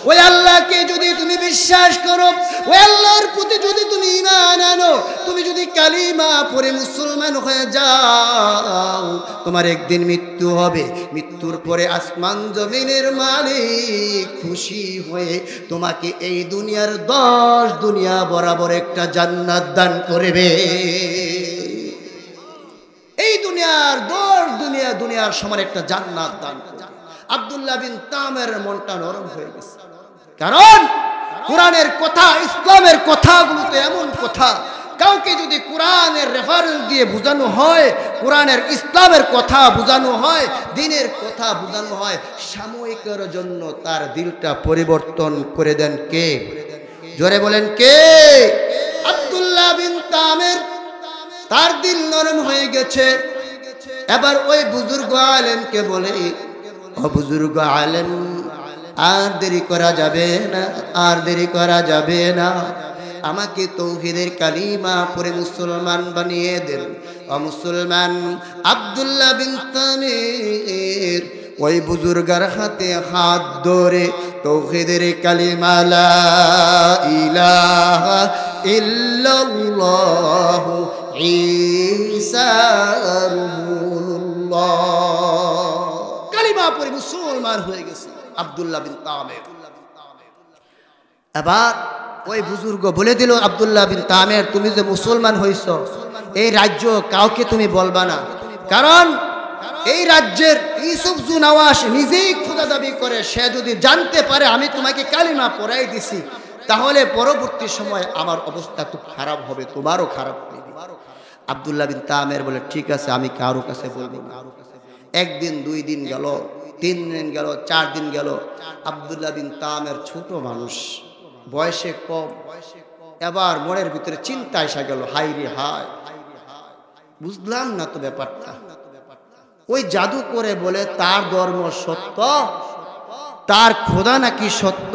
ওই আল্লাহকে যদি তুমি বিশ্বাস করো, ওই আল্লাহর প্রতি যদি তুমি ঈমান আনো, তুমি যদি কালিমা পড়ে মুসলমান হয়ে যাও, তোমার একদিন মৃত্যু হবে। মৃত্যুর পরে আসমান জমিনের মালিক খুশি হয়ে তোমাকে এই দুনিয়ার 10 দুনিয়া বরাবর একটা জান্নাত দান করবে। এই দুনিয়ার 10 দুনিয়ার সমান একটা জান্নাত দান করবে। আব্দুল্লাহ বিন তামের মনটা নরম হয়ে গেছে, কারণ কোরআনের কথা, ইসলামের কথাগুলো তো এমন কথা, কাউকে যদি কোরআনের রেফারেন্স দিয়ে বোঝানো হয়, কোরআনের ইসলামের কথা বোঝানো হয়, দ্বীনের কথা বোঝানো হয়, সাময়িকের জন্য তার দিলটা পরিবর্তন করে দেন কে? জোরে বলেন কে? আব্দুল্লাহ বিন তামের তার দিল নরম হয়ে গেছে। এবার ওই বুজুর্গ আলেমকে বলে, ও বুজুর্গ আলেম, আর দেরি করা যাবে না, আর দেরি করা যাবে না, আমাকে তৌহিদের কালিমা পড়ে মুসলমান বানিয়ে দেন। ও মুসলমান। আব্দুল্লাহ বিন তামির ওই বুজুর্গার হাতে হাত ধরে তৌহিদের কালিমা লা ইলাহা ইল্লাল্লাহ ঈসা রাসূলুল্লাহ কালিমা পড়ে মুসলমান হয়ে গেছে আব্দুল্লাহ বিন তামির। এবার ওই বুজুর্গ বলে দিল, আব্দুল্লাহ বিন তামের, তুমি যে মুসলমান হইছ, এই রাজ্য কাউকে তুমি বলবা না, কারণ এই রাজ্যের ইউসুফ জুনাওয়াশ নিজেই খোদা দাবি করে, সে যদি জানতে পারে আমি তোমাকে কালিমা পড়াই দিছি, তাহলে পরবর্তী সময় আমার অবস্থা খুব খারাপ হবে, তোমারও খারাপ হবে। আব্দুল্লাহ বিন তামের বলে, ঠিক আছে, আমি কারো কাছে বলবো না। একদিন, 2 দিন গেল, 3 দিন গেল, 4 দিন গেল। আব্দুল্লাহ বিন তামের ছোট মানুষ, বয়সে কম। এবার মনের ভিতরে চিন্তা এসে গেল, হাই রে হাই, বুঝলাম না তো ব্যাপারটা। ওই জাদু করে বলে তার ধর্ম সত্য, তার খোদা নাকি সত্য,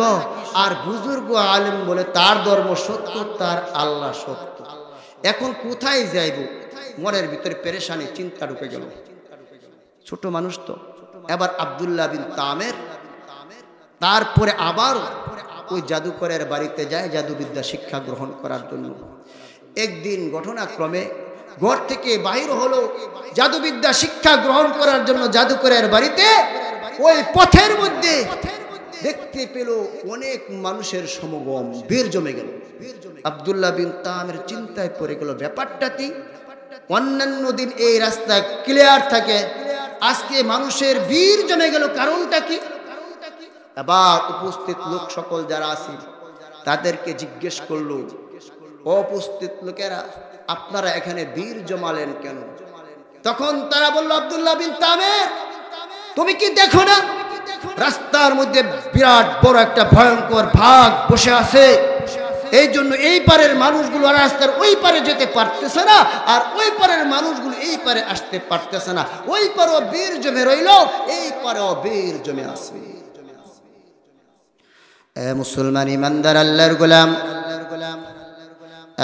আর বুজুর্গ আলেম বলে তার ধর্ম সত্য, তার আল্লাহ সত্য। এখন কোথায় যাইব? মনের ভিতরে পেরেশানি, চিন্তা ঢুকে গেল। ছোট মানুষ তো। এবার আব্দুল্লাহ বিন তামের তারপরে আবার ওই জাদুকরের বাড়িতে যায় জাদুবিদ্যা শিক্ষা গ্রহণ করার জন্য। একদিন ঘটনাক্রমে ঘর থেকে বাহির হলো জাদুবিদ্যা শিক্ষা গ্রহণ করার জন্য জাদুকরের বাড়িতে। ওই পথের মধ্যে দেখতে পেল অনেক মানুষের সমাগম, ভিড় জমে গেল। আব্দুল্লাহ বিন তামের চিন্তায় পড়ে গেল, ব্যাপারটা কি? অন্যান্য দিন এই রাস্তা ক্লিয়ার থাকে, আজকে মানুষের ভিড় জমে গেল, কারণটা কি? এবার উপস্থিত লোক সকল যারা আছে তাদেরকে জিজ্ঞেস করলো, উপস্থিত লোকেরা, আপনারা এখানে ভিড় জমালেন কেন? তখন তারা বলল, আব্দুল্লাহ বিন তামের, তুমি কি দেখো না রাস্তার মধ্যে বিরাট বড় একটা ভয়ঙ্কর ভাগ বসে আছে, এই জন্য এই পারের মানুষগুলো রাস্তার ওই পারে যেতে পারতেছে না, আর ওই পারের মানুষগুলো এই পারে আসতে পারতেছে না। ওই পারেও ভিড় জমে রইল, এই পারেও ভিড় জমে আছে। মুসলমান ইমানদার আল্লাহর গোলাম,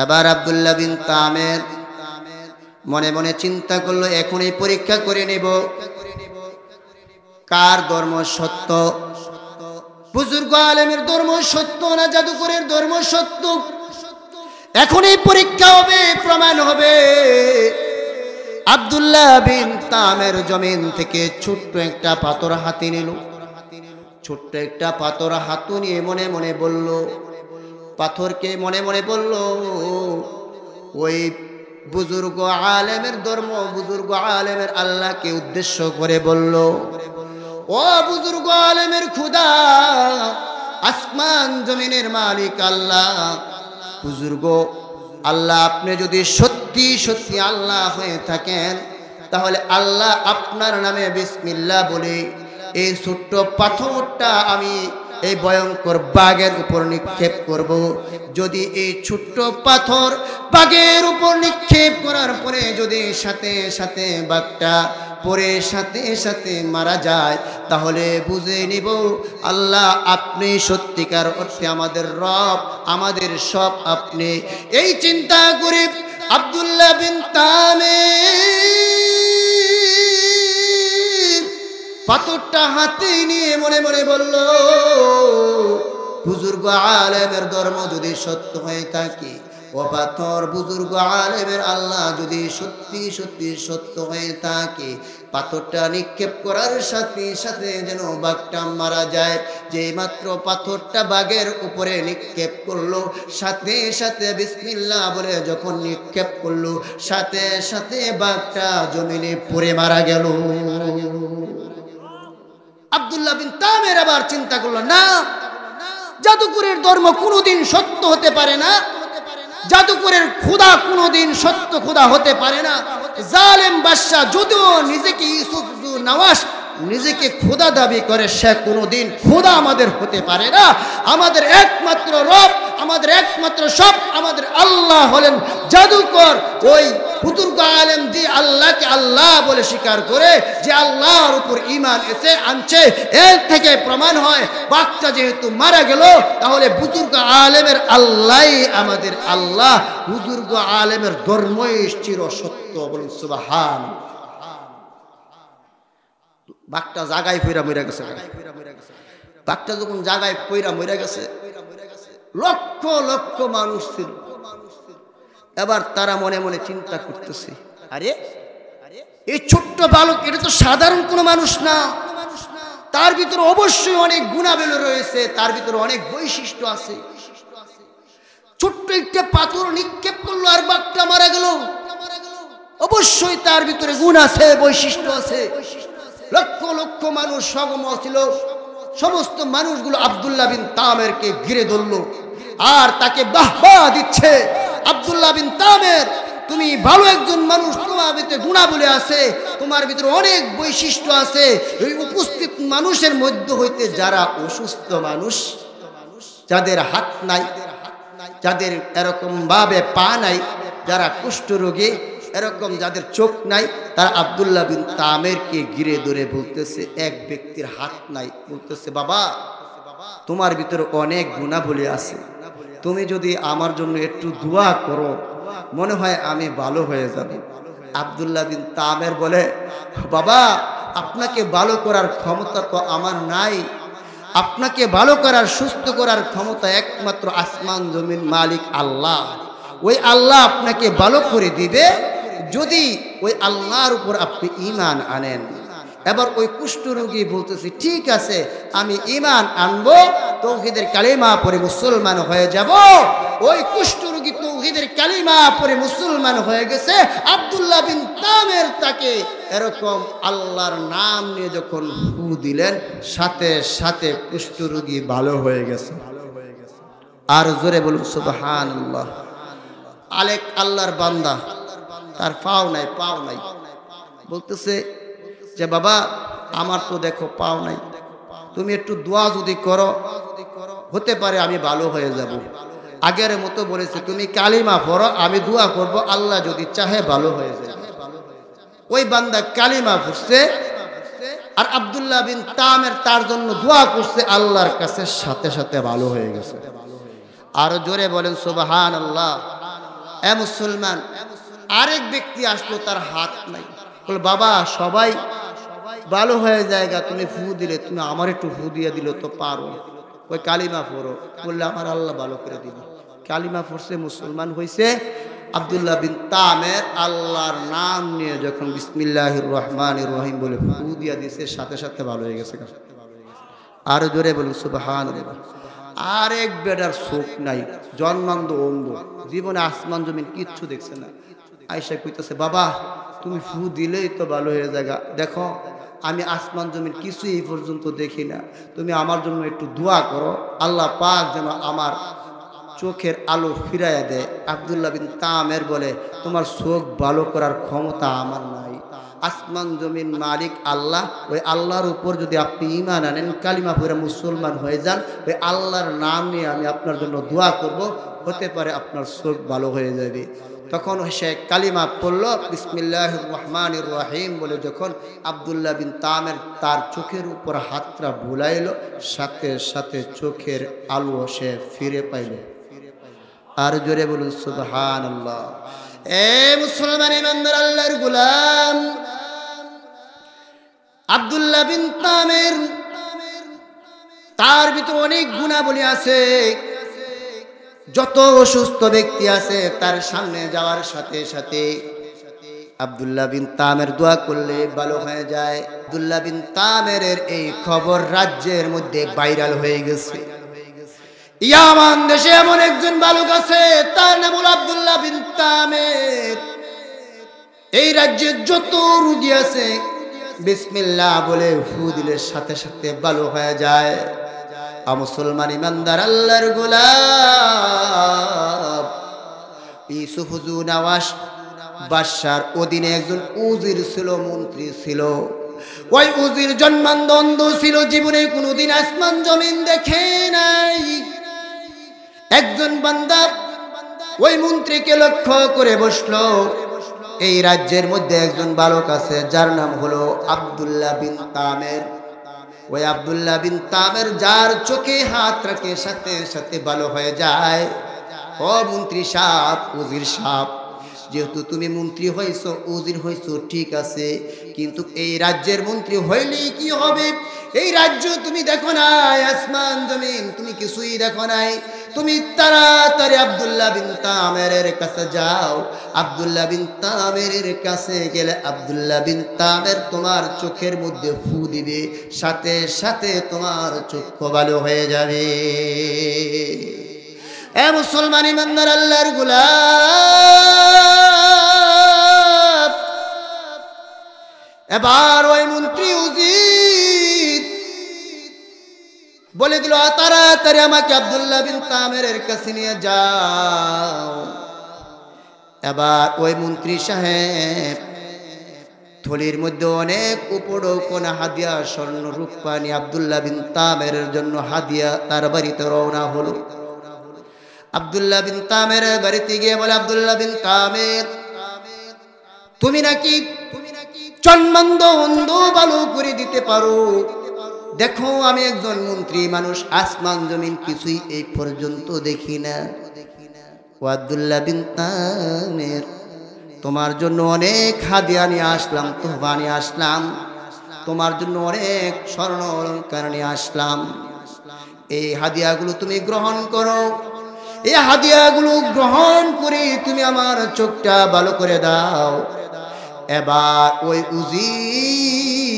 এবার আব্দুল্লাহ বিন তামের মনে মনে চিন্তা করলো, এখনই পরীক্ষা করে নেব কার ধর্ম সত্য, বুজুর্গ আলেমের ধর্ম সত্য না জাদুকরের ধর্ম সত্য। এখনই পরীক্ষা হবে, প্রমাণ হবে। আব্দুল্লাহ বিন তামের জমিন থেকে ছোট্ট একটা পাথর হাতে নিল। ছোট্ট একটা পাথর হাতে নিয়ে মনে মনে বলল, পাথরকে মনে মনে বলল, ওই বুজুর্গ আলেমের ধর্ম, বুজুর্গ আলেমের আল্লাহকে উদ্দেশ্য করে বলল, ও বুজুর্গ আলেমের খুদা, আসমান জমিনের মালিক আল্লাহ, বুজুর্গ আল্লাহ, আপনি যদি সত্যি সত্যি আল্লাহ হয়ে থাকেন, তাহলে আল্লাহ আপনার নামে বিসমিল্লাহ বলে এই ছোট্ট পাথরটা আমি এই ভয়ঙ্কর বাঘের উপর নিক্ষেপ করব। যদি এই ছোট্ট পাথর বাঘের উপর নিক্ষেপ করার পরে যদি সাথে সাথে বাঘটা পরে সাথে সাথে মারা যায়, তাহলে বুঝে নিব আল্লাহ আপনি সত্যিকার অর্থে আমাদের রব, আমাদের সব আপনি। এই চিন্তা করে আব্দুল্লাহ বিন তামির পাথরটা হাতে নিয়ে মনে মনে বলল, বুজুর্গ আলেমের ধর্ম যদি সত্য হয়ে থাকে, ও পাথর বুজুর্গ আলেমের আল্লাহ যদি সত্যি সত্যি সত্য হয়ে থাকে, পাথরটা নিক্ষেপ করার সাথে সাথে যেন বাঘটা মারা যায়। যে মাত্র পাথরটা বাঘের উপরে নিক্ষেপ করলো, সাথে সাথে বিসমিল্লাহ বলে যখন নিক্ষেপ করলো, সাথে সাথে বাঘটা জমিনে পড়ে মারা গেল। আব্দুল্লাহ বিন তামির আবার চিন্তা করলো, না, জাদুকরের ধর্ম কোনোদিন সত্য হতে পারে না, জাদুকরের খোদা কোনোদিন সত্য খোদা হতে পারে না। জালেম বাদশা যদিও নিজেকে ইউসুফ নওয়াজ নিজেকে খোদা দাবি করে, সে কোনোদিন খোদা আমাদের হতে পারে না। আমাদের একমাত্র রব, আমাদের একমাত্র সব, আমাদের আল্লাহ হলেন জাদুকর। ওই বুজুর্গ আলেম যে আল্লাহকে আল্লাহ বলে স্বীকার করে, যে আল্লাহর উপর ঈমান আনছে, এর থেকে প্রমাণ হয় বাচ্চা যেহেতু মারা গেল, তাহলে বুজুর্গ আলেমের আল্লাহই আমাদের আল্লাহ, বুজুর্গ আলেমের ধর্মই চির সত্য। বলুন সুবহানাল্লাহ। বাঘটা জাগায় পইরা মরে গেছে। বাঘটা যখন জাগায় পইরা মরে গেছে, লক্ষ লক্ষ মানুষ ছিল। এবার তারা মনে মনে চিন্তা করতেছে, আরে এই ছোট্ট বালক, এটা তো সাধারণ কোনো মানুষ না, তার ভিতরে অবশ্যই অনেক গুণাবলী রয়েছে, তার ভিতরে অনেক বৈশিষ্ট্য আছে। ছোট্ট একটা পাথর নিক্ষেপ করলো আর বাঘটা মারা গেল, অবশ্যই তার ভিতরে গুণ আছে, বৈশিষ্ট্য আছে। লক্ষ লক্ষ মানুষ সগম ছিল, সমস্ত মানুষগুলো আব্দুল্লাহ বিন তামিরকে ঘিরে ধরলো আর তাকে বাহবা দিচ্ছে। আব্দুল্লাহ বিন তামির, তুমি ভালো একজন মানুষ, তোমার ভিতরে গুণাবলী আছে, তোমার ভিতরে অনেক বৈশিষ্ট্য আছে। এই উপস্থিত মানুষের মধ্যে হইতে যারা অসুস্থ মানুষ, যাদের হাত নাই, যাদের এরকম ভাবে পা নাই, যারা কুষ্ঠরোগী, এরকম যাদের চোখ নাই, তারা আব্দুল্লাহ বিন তামিরকে ঘিরে ধরে বলতেছে, এক ব্যক্তির হাত নাই, বলতেছে, বাবা তোমার ভিতরে অনেক গুণাবলী আছে, তুমি যদি আমার জন্য একটু দোয়া করো, মনে হয় আমি ভালো হয়ে যাব। আব্দুল্লাহ বিন তামির বলে, বাবা আপনাকে ভালো করার ক্ষমতা তো আমার নাই, আপনাকে ভালো করার, সুস্থ করার ক্ষমতা একমাত্র আসমান জমিন মালিক আল্লাহ। ওই আল্লাহ আপনাকে ভালো করে দিবে যদি ওই আল্লাহর উপর আপনি ঈমান আনেন। এবার ওই কুষ্ঠরোগী বলতেছে, ঠিক আছে আমি ঈমান আনবো, তাওহীদের কালিমা পড়ে মুসলমান হয়ে যাব। ওই কুষ্ঠরোগী তাওহীদের কালিমা পড়ে মুসলমান হয়ে গেছে। আব্দুল্লাহ বিন তামির তাকে এরকম আল্লাহর নাম নিয়ে যখন ফু দিলেন, সাথে সাথে কুষ্ঠরোগী ভালো হয়ে গেছে। আর জোরে বলুন সুবহানাল্লাহ। আলেক আল্লাহর বান্দা, তার পাও নাই, পাও নাই, বলতেছে যে বাবা আমার তো দেখো পাও নাই, তুমি একটু দোয়া যদি করো, হতে পারে আমি ভালো হয়ে যাব। আগের মতো বলেছে, তুমি কালিমা পড়ো, আমি দোয়া করব, আল্লাহ যদি চাহে ভালো হয়ে যায়। ওই বান্দা কালিমা পড়ছে আর আব্দুল্লাহ বিন তামির তার জন্য দোয়া করছে, আল্লাহর কাছে সাথে সাথে ভালো হয়ে গেছে। আর জোরে বলেন সুবহানাল্লাহ। এ মুসলমান, আরেক ব্যক্তি আসলো, তার হাত নাই, বল বাবা সবাই ভালো হয়ে যায়গা, তুমি ফু দিলে, তুমি আমার একটু ফু দিয়ে দিলে তো পারো, ওই কালিমা পড়ো, বললে আমার আল্লাহ ভালো করে দিবে। কালিমা পড়ছে, মুসলমান হয়েছে। আব্দুল্লাহ বিন তামির আল্লাহর নাম নিয়ে যখন বিসমিল্লাহির রহমানির রহিম বলে ফু দিয়া দিছে, সাথে সাথে ভালো হয়ে গেছে। আর জোরে বলুন সুবহানাল্লাহ। আরেক বেটার চোখ নাই, জন্মান্ধ, অন্ধ, জীবনে আসমান জমিন কিচ্ছু দেখছে না। আয়েশা কইতেছে, বাবা তুমি ফু দিলেই তো ভালো হয়ে যাগা, দেখো আমি আসমান জমিন কিছু এই পর্যন্ত দেখি না, তুমি আমার জন্য একটু দোয়া করো, আল্লাহ পাক যেন আমার চোখের আলো ফিরাইয়া দেয়। আব্দুল্লাহ বিন তামির বলে, তোমার চোখ ভালো করার ক্ষমতা আমার নাই, আসমান জমিন মালিক আল্লাহ, ওই আল্লাহর উপর যদি আপনি ঈমান আনেন, কালিমা পড়ে মুসলমান হয়ে যান, ওই আল্লাহর নাম নিয়ে আমি আপনার জন্য দোয়া করব, হতে পারে আপনার চোখ ভালো হয়ে যাবে। তখন সে কালিমা পড়ল, বিসমিল্লাহির রহমানির রহিম বলে যখন আব্দুল্লাহ বিন তামের তার চোখের উপর হাতটা বুলাইল, সাথে সাথে চোখের আলো সে ফিরে পাইল। আর জোরে বলুন সুবহানাল্লাহ। এ মুসলমান ইমানদার আল্লাহর গোলাম, আব্দুল্লাহ বিন তামের তার ভিতর অনেক গুণাবলী আছে। যত অসুস্থ ব্যক্তি আছে তার সামনে যাওয়ার সাথে সাথে আব্দুল্লাহ বিন তামের দোয়া করলে ভালো হয়ে যায়। আব্দুল্লাহ বিন তামের এই খবর রাজ্যের মধ্যে ভাইরাল হয়ে গেছে। ইয়ামান দেশে এমন একজন বালক আছে, তার নাম হল আব্দুল্লাহ বিন তামের। এই রাজ্যে যত রোগী আছে বিসমিল্লাহ বলে ফু দিলে সাথে সাথে ভালো হয়ে যায়। মুসলমান ইমানদার আল্লাহর গোলাম, ইউসুফ জুনাওয়াশ বাদশার অধীনে একজন উজির ছিল, মন্ত্রী ছিল। ওই উজির জন্মান্ধ অন্ধ ছিল, জীবনে কোনোদিন আসমান জমিন দেখে নাই। একজন বান্দা ওই মন্ত্রীকে লক্ষ্য করে বসলো। এই রাজ্যের মধ্যে একজন বালক আছে যার নাম হলো আব্দুল্লাহ বিন তামের। ওই আব্দুল্লাহ বিন তামের যার চোখে হাত রাখে সাথে সাথে ভালো হয়ে যায়। ও মন্ত্রী সাহেব, উজির সাহেব, যেহেতু তুমি মন্ত্রী হইছো, উজির হইছো, ঠিক আছে, কিন্তু এই রাজ্যের মন্ত্রী হইলে কি হবে? এই রাজ্য তুমি দেখো নাই, আসমান জমিন তুমি কিছুই দেখো নাই। তুমি তাড়াতাড়ি আব্দুল্লাহ বিন তামেরের কাছে যাও। আব্দুল্লাহ বিন তামেরের কাছে গেলে আব্দুল্লাহ বিন তামের তোমার চোখের মধ্যে ফু দিবে, সাথে সাথে তোমার চক্ষু ভালো হয়ে যাবে। এ মুসলমান ইমানদার আল্লাহর গোলাম, এবার ওই মন্ত্রী উজির বলে দিল, তাড়াতাড়ি আমাকে আব্দুল্লাহ বিন তামেরের কাছে নিয়ে যাও। এবার ওই মন্ত্রী সাহেব থলির মধ্যে অনেক উপঢৌকন হাদিয়া, স্বর্ণ রূপা নিয়ে আব্দুল্লাহ বিন তামেরের জন্য হাদিয়া তার বাড়িতে রওনা হলো। আব্দুল্লাহ বিন তামের বাড়িতে গিয়ে বলে, আব্দুল্লাহ বিন তামের, তুমি নাকি জন্মান্ধ অন্ধ ভালো করে দিতে পারো। দেখো আমি একজন মন্ত্রী মানুষ, আসমান জমিন কিছুই এই পর্যন্ত দেখি না। ও আব্দুল্লাহ বিন তামের, তোমার জন্য অনেক হাদিয়া নিয়ে আসলাম, তোহফা নিয়ে আসলাম, তোমার জন্য অনেক স্বর্ণ অলঙ্কার নিয়ে আসলাম। এই হাদিয়াগুলো তুমি গ্রহণ করো। এই হাদিয়াগুলো গ্রহণ করে তুমি আমার চোখটা ভালো করে দাও। এবার ওই উজির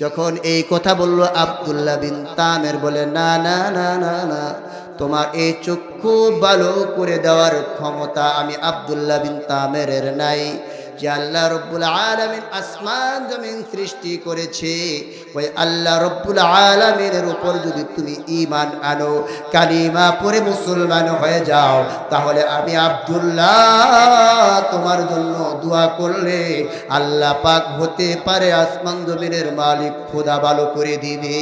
যখন এই কথা বলল, আব্দুল্লাহ বিন তামের বলে, না না না না না, তোমার এই চক্ষু ভালো করে দেওয়ার ক্ষমতা আমি আব্দুল্লাহ বিন তামেরের নাই। যে আল্লাহ রব্বুল আলামিন আসমান জমিন সৃষ্টি করেছে, ওই আল্লাহ রব্বুল আলামিনের উপর যদি তুমি ঈমান আনো, কালিমা পড়ে মুসলমান হয়ে যাও, তাহলে আমি আব্দুল্লাহ তোমার জন্য দোয়া করলে আল্লাহ পাক হতে পারে আসমান জমিনের মালিক খোদা ভালো করে দিবে।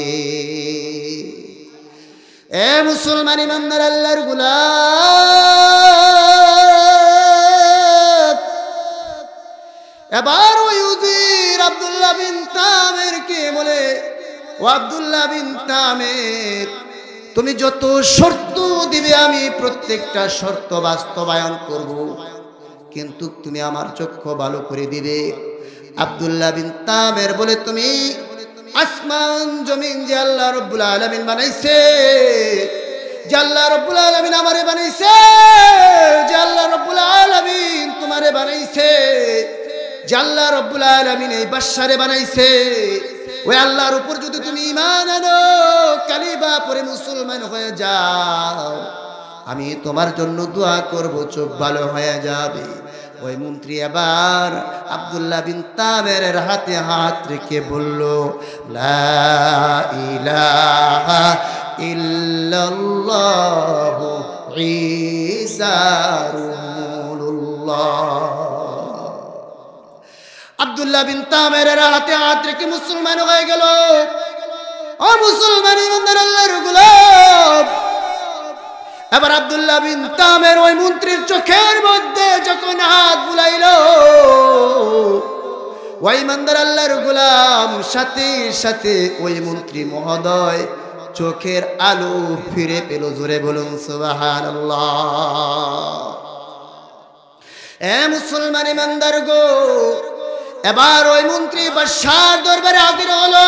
এ মুসলমান ইমানদার আল্লাহর গোলাম, এবার ওই উজির আব্দুল্লাহ বিন তামের কে বলে, ও আব্দুল্লাহ বিন তামের, তুমি যত শর্ত দিবে আমি প্রত্যেকটা শর্ত বাস্তবায়ন করব, কিন্তু তুমি আমার চক্ষু ভালো করে দিবে। আব্দুল্লাহ বিন তামের বলে, তুমি আসমান জমিন যে আল্লাহ রব্বুল আলামিন বানাইছে, যে আল্লাহ রব্বুল আলামিন আমারে বানাইছে, যে আল্লাহ রব্বুল আলামিন তোমারে বানাইছে, যে আল্লাহ রব্বুল আলামিন এই বাদশারে বানাইছে, ওই আল্লাহর উপর যদি তুমি ঈমান আনো, কালিমা পড়ে মুসলমান হয়ে যাও, আমি তোমার জন্য দোয়া করব, চোখ ভালো হয়ে যাবে। ওই মন্ত্রী এবার আব্দুল্লাহ বিন তামেরের হাতে হাত রেখে বলল, লা ইলাহা ইল্লাল্লাহু ঈসা রাসূলুল্লাহ। আব্দুল্লাহ বিন তামেরের হাতে হাত রেখে মুসলমান হয়ে গেল। ও মুসলমান ইমানদার আল্লাহর গোলাম, এবার আব্দুল্লাহ বিন তামের ওই মন্ত্রীর চোখের মধ্যে যখন হাত বুলাইল, ওই ইমানদার আল্লাহর গোলাম সাথে সাথে ওই মন্ত্রী মহোদয় চোখের আলো ফিরে পেল। জোরে বলুন সুবহানাল্লাহ। এ মুসলমান ইমানদার গো, এবার ওই মন্ত্রী বাদশার দরবারে হাজির হলো।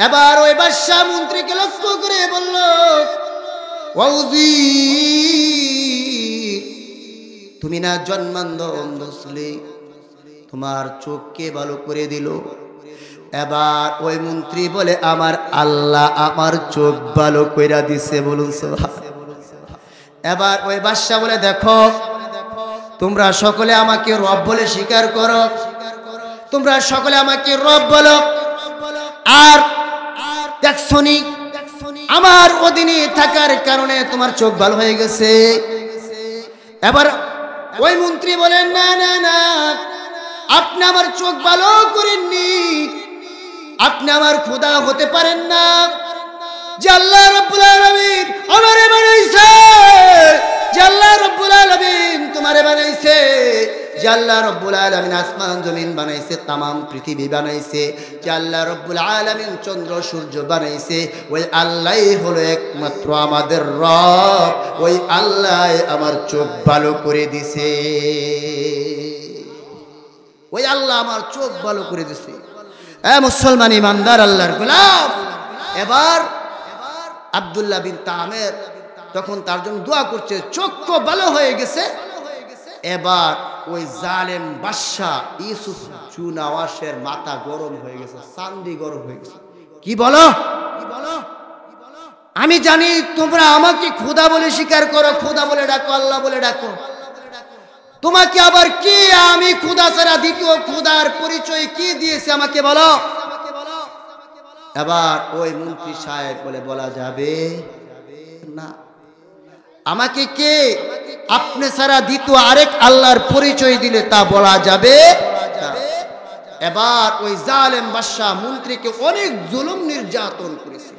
এবার ওই বাদশাহ মন্ত্রীকে লক্ষ্য করে বলল, ওয়াজির, তুমি না জন্মান্ধ অন্ধ ছিলে, তোমার চোখকে ভালো করে দিল। এবার ওই মন্ত্রী বলে, আমার আল্লাহ আমার চোখ ভালো কইরা দিছে। বলুন সুবহানাল্লাহ। এবার ওই বাদশা বলে, দেখো তোমরা সকলে আমাকে রব বলে স্বীকার করো, তোমরা সকলে আমাকে রব বলো, আর দেখছনি আমার অধীনে থাকার কারণে তোমার চোখ ভালো হয়ে গেছে। এবার ওই মন্ত্রী বলেন, না না না, আপনি আমার চোখ ভালো করেননি, আপনি আমার খোদা হতে পারেন না। যে আল্লাহ রাব্বুল আলামিন আমারে বানাইছে, যে আল্লাহ রাব্বুল আলামিন তোমারে বানাইছে, যে আল্লাহ রাব্বুল আলামিন আসমান জমিন বানাইছে, তামাম পৃথিবী বানাইছে, যে আল্লাহ রাব্বুল আলামিন চন্দ্র সূর্য বানাইছে, ওই আল্লাহই হলো একমাত্র আমাদের রব। ওই আল্লাহ আমার চোখ ভালো করে দিছে, ওই আল্লাহ আমার চোখ ভালো করে দিছে। এ মুসলমান ইমানদার আল্লাহর গোলাম, এবার আব্দুল্লাহ বিন তামের তখন তার জন্য দোয়া করছে, চক্ষু ভালো হয়ে গেছে। এবার ওই জালেম বাদশা ইউসুফ চুনাওয়াশের মাথা গরম হয়ে গেছে, চান্দি গরম হয়ে গেছে। কি বলো? আমি জানি তোমরা আমাকে খোদা বলে স্বীকার করো, খোদা বলে ডাকো, আল্লাহ বলে ডাকো, তোমাকে আবার কি আমি খোদা ছাড়া দ্বিতীয় খোদার পরিচয় কি দিয়েছে আমাকে বলো। এবার ওই মন্ত্রী সাহেব বলে, বলা যাবে না, আমাকে কে আপনি ছাড়া দ্বিতীয় আরেক আল্লাহর পরিচয় দিলে তা বলা যাবে না। এবার ওই জালেম বাদশাহ মন্ত্রীকে অনেক জুলুম নির্যাতন করেছে।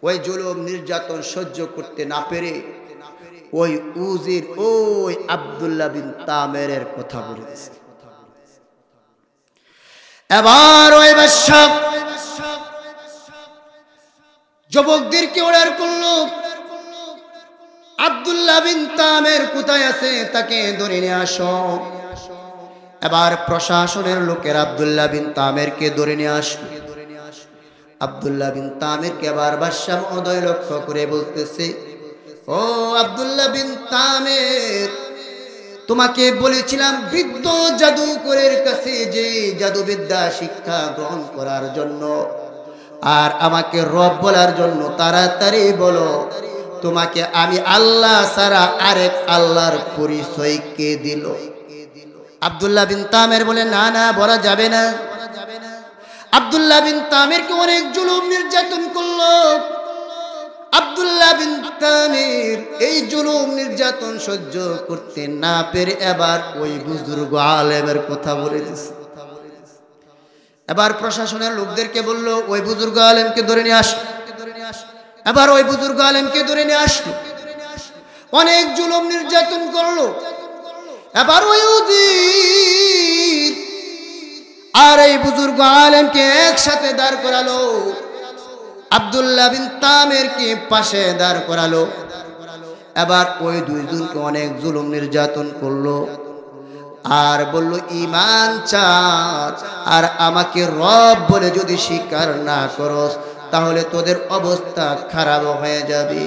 ওই জুলুম নির্যাতন সহ্য করতে না পেরে ওই উজির ওই আব্দুল্লাহ বিন তামেরের কথা বলেছে। এবার ওই বাদশা যুবকদেরকে অর্ডার করলো, আব্দুল্লাহ বিন তামের কোথায় আছে তাকে ধরে নিয়ে আসো। এবার প্রশাসনের লোকের আব্দুল্লাহ বিন তামেরকে ধরে নিয়ে আসলো। আব্দুল্লাহ বিন তামেরকে আবার বাদশা মহোদয় লক্ষ্য করে বলতেছে, ও আব্দুল্লাহ বিন তামের, তোমাকে বলেছিলাম বৃদ্ধ জাদুকরের কাছে যে জাদুবিদ্যা শিক্ষা গ্রহণ করার জন্য আর আমাকে রব বলার জন্য তাড়াতাড়ি বলো, তোমাকে আমি আল্লাহ ছাড়া আরেক আল্লাহর পরিচয় কে দিল? আব্দুল্লাহ বিন তামের বলে, না না, বলা যাবে না। আব্দুল্লাহ বিন তামেরকে অনেক জুলুম নির্যাতন করলো। আব্দুল্লাহ বিন তামির এই জুলুম নির্যাতন সহ্য করতে না পেরে এবার ওই বুজুর্গ আলেমের কথা বলে দিয়েছে। এবার প্রশাসনের লোকদেরকে বলল, ওই বুজুর্গ আলেমকে ধরে নিয়ে আস। এবার ওই বুজুর্গ আলেমকে ধরে নিয়ে আসলো, অনেক জুলুম নির্যাতন করলো। এবার ওই উজির আর এই বুজুর্গ আলেমকে একসাথে দাঁড় করালো, আব্দুল্লাহ বিন তামেরকে পাশে দাঁড় করালো। এবার ওই দুইজনকে অনেক জুলুম নির্যাতন করলো আর বলল, ঈমান চার আর আমাকে রব বলে যদি স্বীকার না করস তাহলে তোদের অবস্থা খারাপ হয়ে যাবে।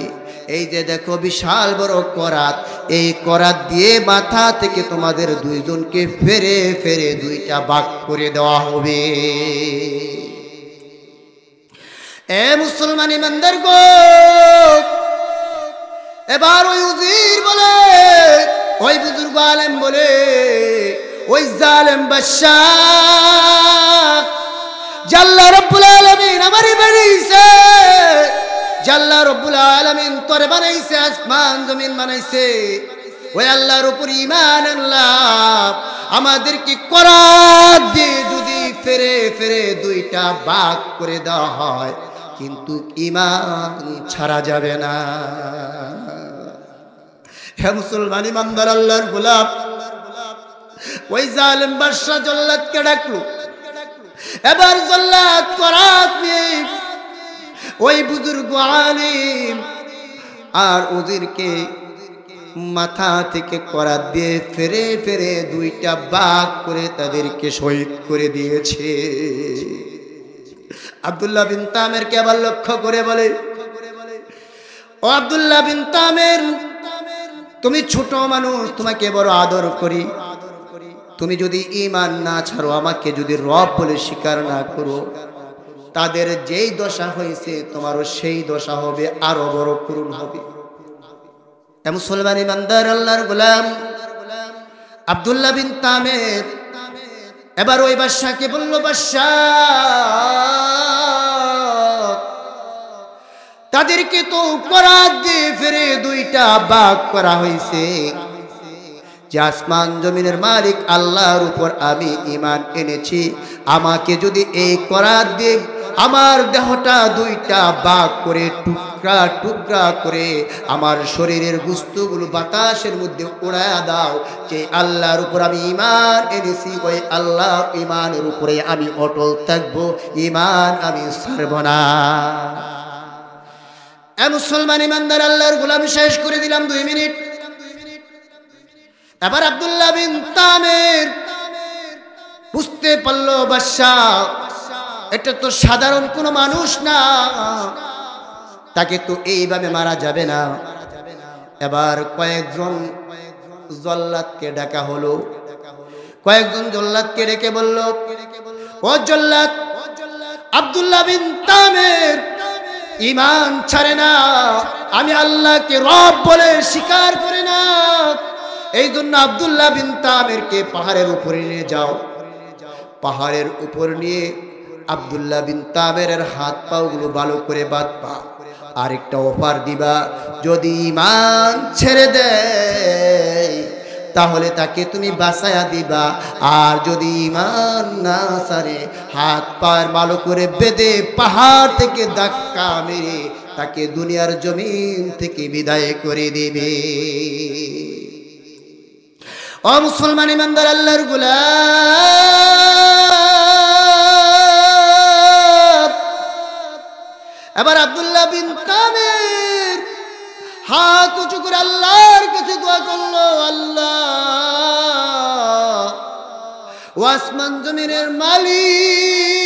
এই যে দেখো বিশাল বড় করাত, এই করাত দিয়ে মাথা থেকে তোমাদের দুইজনকে ফেরে ফেরে দুইটা ভাগ করে দেওয়া হবে। এ মুসলমান ইমানদার গো, এবার ওই উজির বলে, ওই বুজুর্গ আলেম বলে, ওই জালেম বাদশাহ আল্লাহ রাব্বুল আলামিন আমারে বানাইছে, আল্লাহ রাব্বুল আলামিন তোরে বানাইছে, আসমান জমিন বানাইছে, ওই আল্লাহর উপর ঈমান আনলাম, আমাদেরকে করাত দিয়ে যদি ফেরে ফেরে দুইটা ভাগ করে দেওয়া হয়, কিন্তু ঈমান ছাড়া যাবে না। হে মুসলমান ইমানদার আল্লাহর গোলাম, ওই জালেম বাদশা জল্লাদকে ডাকলো। এবার জল্লাদ করাত নিয়ে ওই বুজুর্গ আলিম আর ওদেরকে মাথা থেকে করাত দিয়ে ফেরে ফেরে দুইটা ভাগ করে তাদেরকে শহীদ করে দিয়েছে। আব্দুল্লাহ বিন তামেরকে আবার লক্ষ্য করে বলে, ও আব্দুল্লাহ বিন তামের, তুমি ছোট মানুষ, তোমাকে বড় আদর করি, তুমি যদি ঈমান না ছাড়ো, আমাকে যদি রব বলে স্বীকার না করো, তাদের যেই দশা হয়েছে তোমারও সেই দশা হবে, আরো বড় করুণ হবে। মুসলমান ইমানদার আল্লাহর গোলাম আব্দুল্লাহ বিন তামের এবার ওই বাদশাকে বলল, বাদশাহ, তাদেরকে তো করাত দিয়ে ফেরে দুইটা ভাগ করা হয়েছে, যে আসমান জমিনের মালিক আল্লাহর উপর আমি ঈমান এনেছি, আমাকে যদি এই করাত দিয়ে আমার দেহটা দুইটা ভাগ করে টুকরা টুকরা করে আমার শরীরের গোশতগুলো বাতাসের মধ্যে উড়ায়া দাও, যে আল্লাহর উপর আমি ঈমান এনেছি, ওই আল্লাহর ঈমানের উপরে আমি অটল থাকবো, ঈমান আমি ছাড়ব না। মুসলমান ইমানদার আল্লাহর গোলাম, শেষ করে দিলাম 2 মিনিট। এবার আব্দুল্লাহ বিন তামের বুঝতে পারলো, বাদশা এটা তো সাধারণ কোনো মানুষ না, তাকে তো এইভাবে মারা যাবে না। এবার কয়েকজন জল্লাদকে ডাকা হলো, কয়েকজন জল্লাদকে ডেকে বলল, ও জল্লাদ, আব্দুল্লাহ বিন তামের ঈমান ছাড়ে না, আমি আল্লাহকে রব বলে স্বীকার করে না, এই জন্য আব্দুল্লাহ বিন তামেরকে পাহাড়ের উপরে নিয়ে যাও। পাহাড়ের উপর নিয়ে আব্দুল্লাহ বিন তামেরের হাত পাগুলো ভালো করে বাঁধবা, আরেকটা অফার দিবা, যদি ঈমান ছেড়ে দেয় তাহলে তাকে তুমি বাঁচায়া দিবা, আর যদি ঈমান না ছাড়ে হাত পায়ের ভালো করে বেঁধে পাহাড় থেকে ধাক্কা মেরে তাকে দুনিয়ার জমিন থেকে বিদায় করে দিবে। ও মুসলমান ইমানদার আল্লাহর গোলাম, এবার আব্দুল্লাহ বিন তামের হাত উঁচু করে আল্লাহর কাছে দোয়া করলো, আল্লাহ, ও আসমান জমিনের মালিক,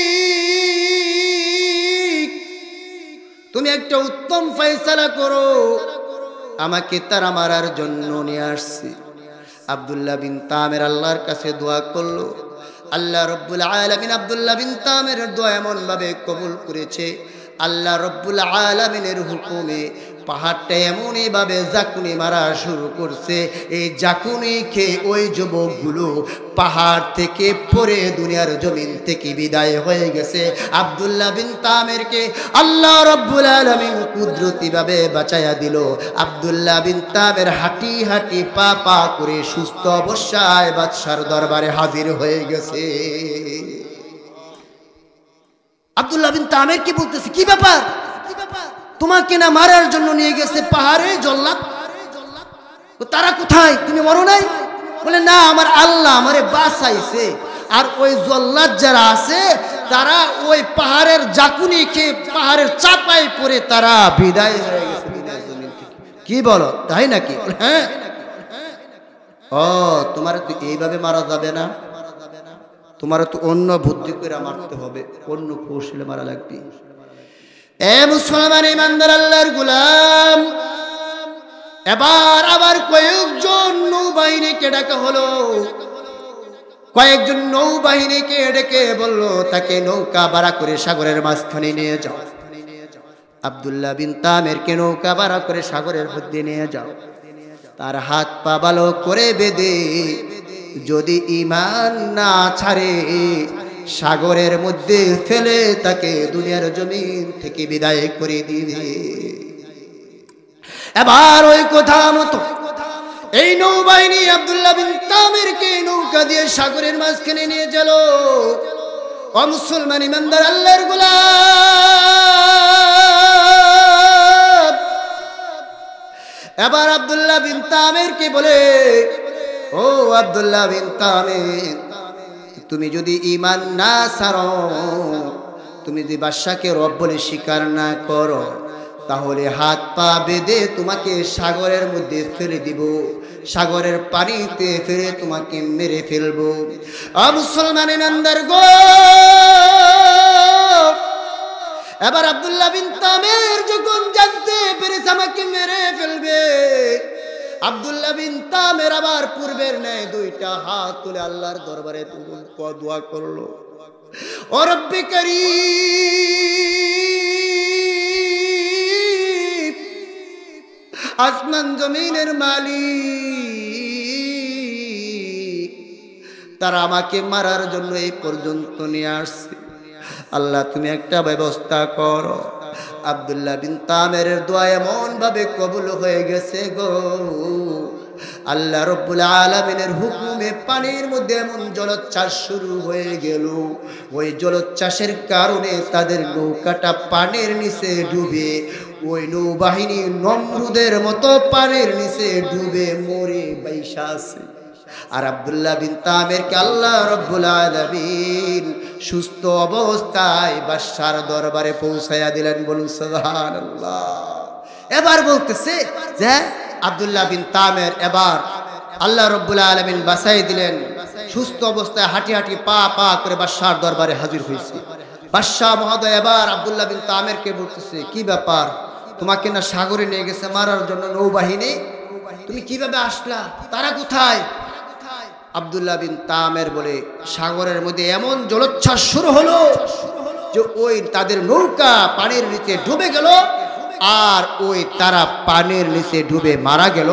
তুমি একটা উত্তম ফয়সালা করো, আমাকে তারা মারার জন্য নিয়ে আসছে। আব্দুল্লাহ বিন তামের আল্লাহর কাছে দোয়া করলো, আল্লাহ রব্বুল আলামিন আব্দুল্লাহ বিন তামের দোয়া এমন ভাবে কবুল করেছে, আল্লাহ রব্বুল আলামিনের হুকুমে পাহাড়টা এমনই ভাবে জাকুনি মারা শুরু করছে, এই জাকুনি খেয়ে ওই যুবকগুলো পাহাড় থেকে পড়ে দুনিয়ার জমিন থেকে বিদায় হয়ে গেছে। আব্দুল্লাহ বিন তামেরকে আল্লাহ রব্বুল আলামিন কুদরতি ভাবে বাঁচায়া দিল। আব্দুল্লাহ বিন তামের হাঁটি হাঁটি পা পা করে সুস্থ অবস্থায় বাদশার দরবারে হাজির হয়ে গেছে। আব্দুল্লাহ বিন তামের কি বলতেছে, কি ব্যাপার, তোমাকে না মারার জন্য নিয়ে গেছে পাহাড়ে জল্লাদ, তারা কোথায়, তুমি মরো নাই? বলে, না, আমার আল্লাহ আমারে বাঁচাইছে, আর ওই জল্লাদ যারা আছে তারা ওই পাহাড়ের জাকুনি খেয়ে পাহাড়ের চাপায় পড়ে তারা বিদায় হয়ে গেছে দুনিয়ার জমিন থেকে। কি বলো, তাই নাকি? হ্যাঁ। ও, তোমার তো এইভাবে মারা যাবে না, তোমার তো অন্য বুদ্ধি করে মারতে হবে, অন্য কৌশলে মারা লাগবে। এ মুসলমান ইমানদার আল্লাহর গোলাম, এবার আবার কয়েকজন নৌবাহিনীকে ডাকা হলো, কয়েকজন নৌবাহিনীকে ডেকে বলল, তাকে নৌকা ভাড়া করে সাগরের মাঝখানে নিয়ে যাও। আব্দুল্লাহ বিন তামেরকে নৌকা ভাড়া করে সাগরের মধ্যে নিয়ে যাও, তার হাত পা ভালো করে বেঁধে যদি ঈমান না ছাড়ে সাগরের মধ্যে ফেলে তাকে দুনিয়ার জমিন থেকে বিদায় করে দিবে। এবার ওই কথা মতো এই নৌবাহিনী আব্দুল্লাহ বিন তামিরকে নৌকা দিয়ে সাগরের মাঝখানে নিয়ে গেল। ও মুসলমান ইমানদার আল্লাহর গোলাম, এবার আব্দুল্লাহ বিন তামিরকে বলে, ও আব্দুল্লাহ বিন তামির, তুমি যদি ঈমান না ছাড়ো, তুমি যদি বাদশাকে রব বলে স্বীকার না করো, তাহলে হাত পা বেঁধে তোমাকে সাগরের মধ্যে ফেলে দিব, সাগরের পানিতে ফেলে তোমাকে মেরে ফেলবো। মুসলমান ইমানদার গো, এবার আব্দুল্লাহ বিন তামির যখন জানতে পেরেছে আমাকে মেরে ফেলবে, আব্দুল্লাহ বিন তামির আবার পূর্বের ন্যায় দুইটা হাত তুলে আল্লাহর দরবারে দোয়া করলো, ও রব্বি কারীম, আসমান জমিনের মালিক, তারা আমাকে মারার জন্য এই পর্যন্ত নিয়ে আসছে, আল্লাহ তুমি একটা ব্যবস্থা করো। আব্দুল্লাহ বিন তামিরের দোয়া এমন ভাবে কবুল হয়ে গেছে গো, আল্লাহ রব্বুল আলামিনের হুকুমে পানির মধ্যে এমন জলোচ্ছ্বাস শুরু হয়ে গেল, ওই জলোচ্ছ্বাসের কারণে তাদের নৌকাটা পানির নিচে ডুবে, ওই নৌবাহিনী নমরুদের মতো পানির নিচে ডুবে মরে বাইসা আছে। আর আব্দুল্লাহ বিন তামিরকে আল্লাহ রব্বুল আলামিন সুস্থ অবস্থায় বাদশার দরবারে পৌঁছায়া দিলেন। বলুন সুবহানাল্লাহ। এবার বলতেছে যে আব্দুল্লাহ বিন তামির এবার আল্লাহ রব্বুল আলামিন বাঁচাই দিলেন, সুস্থ অবস্থায় হাঁটি হাঁটি পা পা করে বাদশার দরবারে হাজির হয়েছে। বাদশাহ মহোদয় এবার আব্দুল্লাহ বিন তামিরকে বলতেছে, কি ব্যাপার, তোমাকে না সাগরে নিয়ে গেছে মারার জন্য নৌবাহিনী, তুমি কিভাবে আসলা, তারা কোথায়? আব্দুল্লাহ বিন তামির বলে, সাগরের মধ্যে এমন জলোচ্ছ্বাস শুরু হলো যে ওই তাদের নৌকা পানির নিচে ডুবে গেল, আর ওই তারা পানির নিচে ডুবে মারা গেল।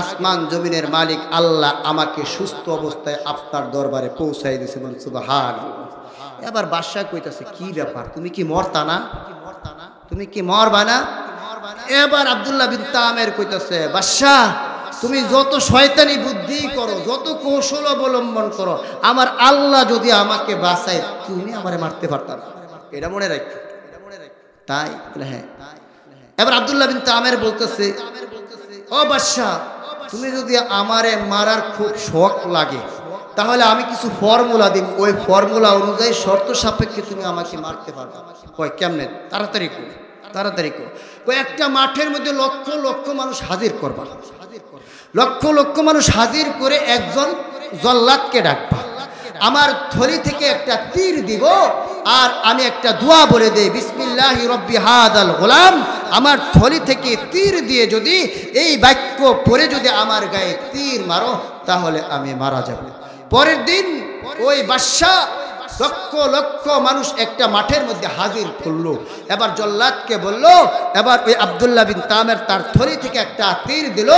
আসমান জমিনের মালিক আল্লাহ আমাকে সুস্থ অবস্থায় আপনার দরবারে পৌঁছাই দিয়েছে। বলুন সুবহানাল্লাহ। এবার বাদশা কইতাছে, কি ব্যাপার, তুমি কি মরতা না, তুমি কি মরবা না? এবার আব্দুল্লাহ বিন তামির কইতাছে, বাদশা তুমি যত শয়তানি বুদ্ধি করো, যত কৌশল অবলম্বন করো, আমার আল্লাহ যদি আমাকে বাঁচায়, তুমি আমারে মারতে পারতা না, এটা মনে রাখো। তাই হ্যাঁ। এবার আব্দুল্লাহ বিন তামির বলতেছে, ও বাদশা, তুমি যদি আমারে মারার খুব শখ লাগে, তাহলে আমি কিছু ফর্মুলা দিব, ওই ফর্মুলা অনুযায়ী শর্ত সাপেক্ষে তুমি আমাকে মারতে পারবে। কয় কেমনে? তাড়াতাড়ি কো, তাড়াতাড়ি কো। একটা মাঠের মধ্যে লক্ষ লক্ষ মানুষ হাজির করবা, লক্ষ লক্ষ মানুষ হাজির করে একজন জল্লাদকে ডাকবা, আমার থলি থেকে একটা তীর দিব, আর আমি একটা দোয়া বলে দেই, বিসমিল্লাহি রব্বি হাদাল গোলাম, আমার থলি থেকে তীর দিয়ে যদি এই বাক্য পড়ে যদি আমার গায়ে তীর মারো, তাহলে আমি মারা যাব। পরের দিন ওই বাদশা লক্ষ লক্ষ মানুষ একটা মাঠের মধ্যে হাজির করলো। এবার জল্লাদকে বলল, এবার ওই আব্দুল্লাহ বিন তামির তার থলি থেকে একটা তীর দিল।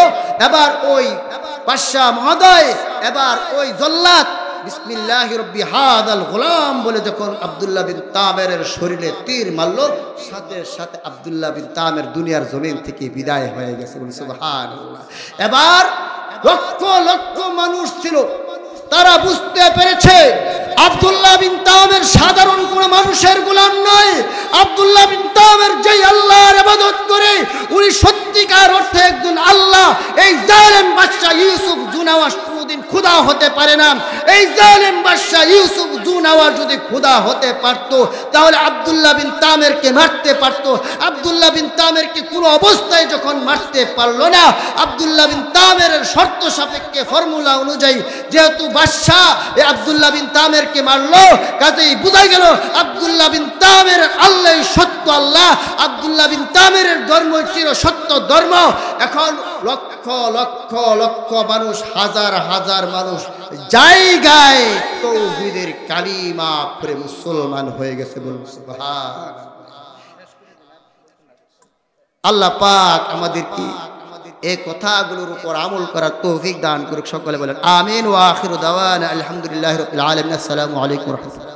এবার ওই বাদশা মহোদয়, এবার ওই জল্লাদ বিসমিল্লাহি রব্বি হাদাল গোলাম বলে যখন আব্দুল্লাহ বিন তামিরের শরীরে তীর মারলো, সাথে সাথে আব্দুল্লাহ বিন তামির দুনিয়ার জমিন থেকে বিদায় হয়ে গেছে। বলি সুবহানাল্লাহ। এবার লক্ষ লক্ষ মানুষ ছিল, তারা বুঝতে পেরেছে আব্দুল্লাহ বিন তামির সাধারণ কোনো মানুষের গোলাম নয়। আব্দুল্লাহ বিন তামির যেই আল্লাহর ইবাদত করে, উনি সত্যিকার অর্থে একজন আল্লাহ। এই জালেম বাদশা ইউসুফ জুনাওয়াজ কোনদিন খোদা হতে পারে না। এই জালেম বাদশা ইউসুফ জুনাওয়াজ যদি খোদা হতে পারত, তাহলে আব্দুল্লাহ বিন তামিরকে মারতে পারত। আব্দুল্লাহ বিন তামিরকে কোনো অবস্থায় যখন মারতে পারলো না, আব্দুল্লাহ বিন তামিরের শর্ত সাপেক্ষে ফর্মুলা অনুযায়ী যেহেতু বাদশা এই আব্দুল্লাহ বিন তামিরকে মারলো, কাজেই বোঝা গেল আব্দুল্লাহ বিন তামির আল্লাহ সত্য আল্লাহ, আব্দুল্লাহ বিন তামিরের ধর্ম চির সত্য ধর্ম। এখন লক্ষ লক্ষ লক্ষ মানুষ, হাজার হাজার মানুষ জায়গায় তাওহীদের কালিমা পড়ে মুসলমান হয়ে গেছে। বলুন সুবহানাল্লাহ। আল্লাহ পাক আমাদেরকে এই কথাগুলোর উপর আমল করার তৌফিক দান করুক। সকলে বলেন আমিন। ওয়া আখিরু দাওয়ানা আলহামদুলিল্লাহি রাব্বিল আলামিন। আসসালামু আলাইকুম ওয়া রাহমাতুল্লাহ।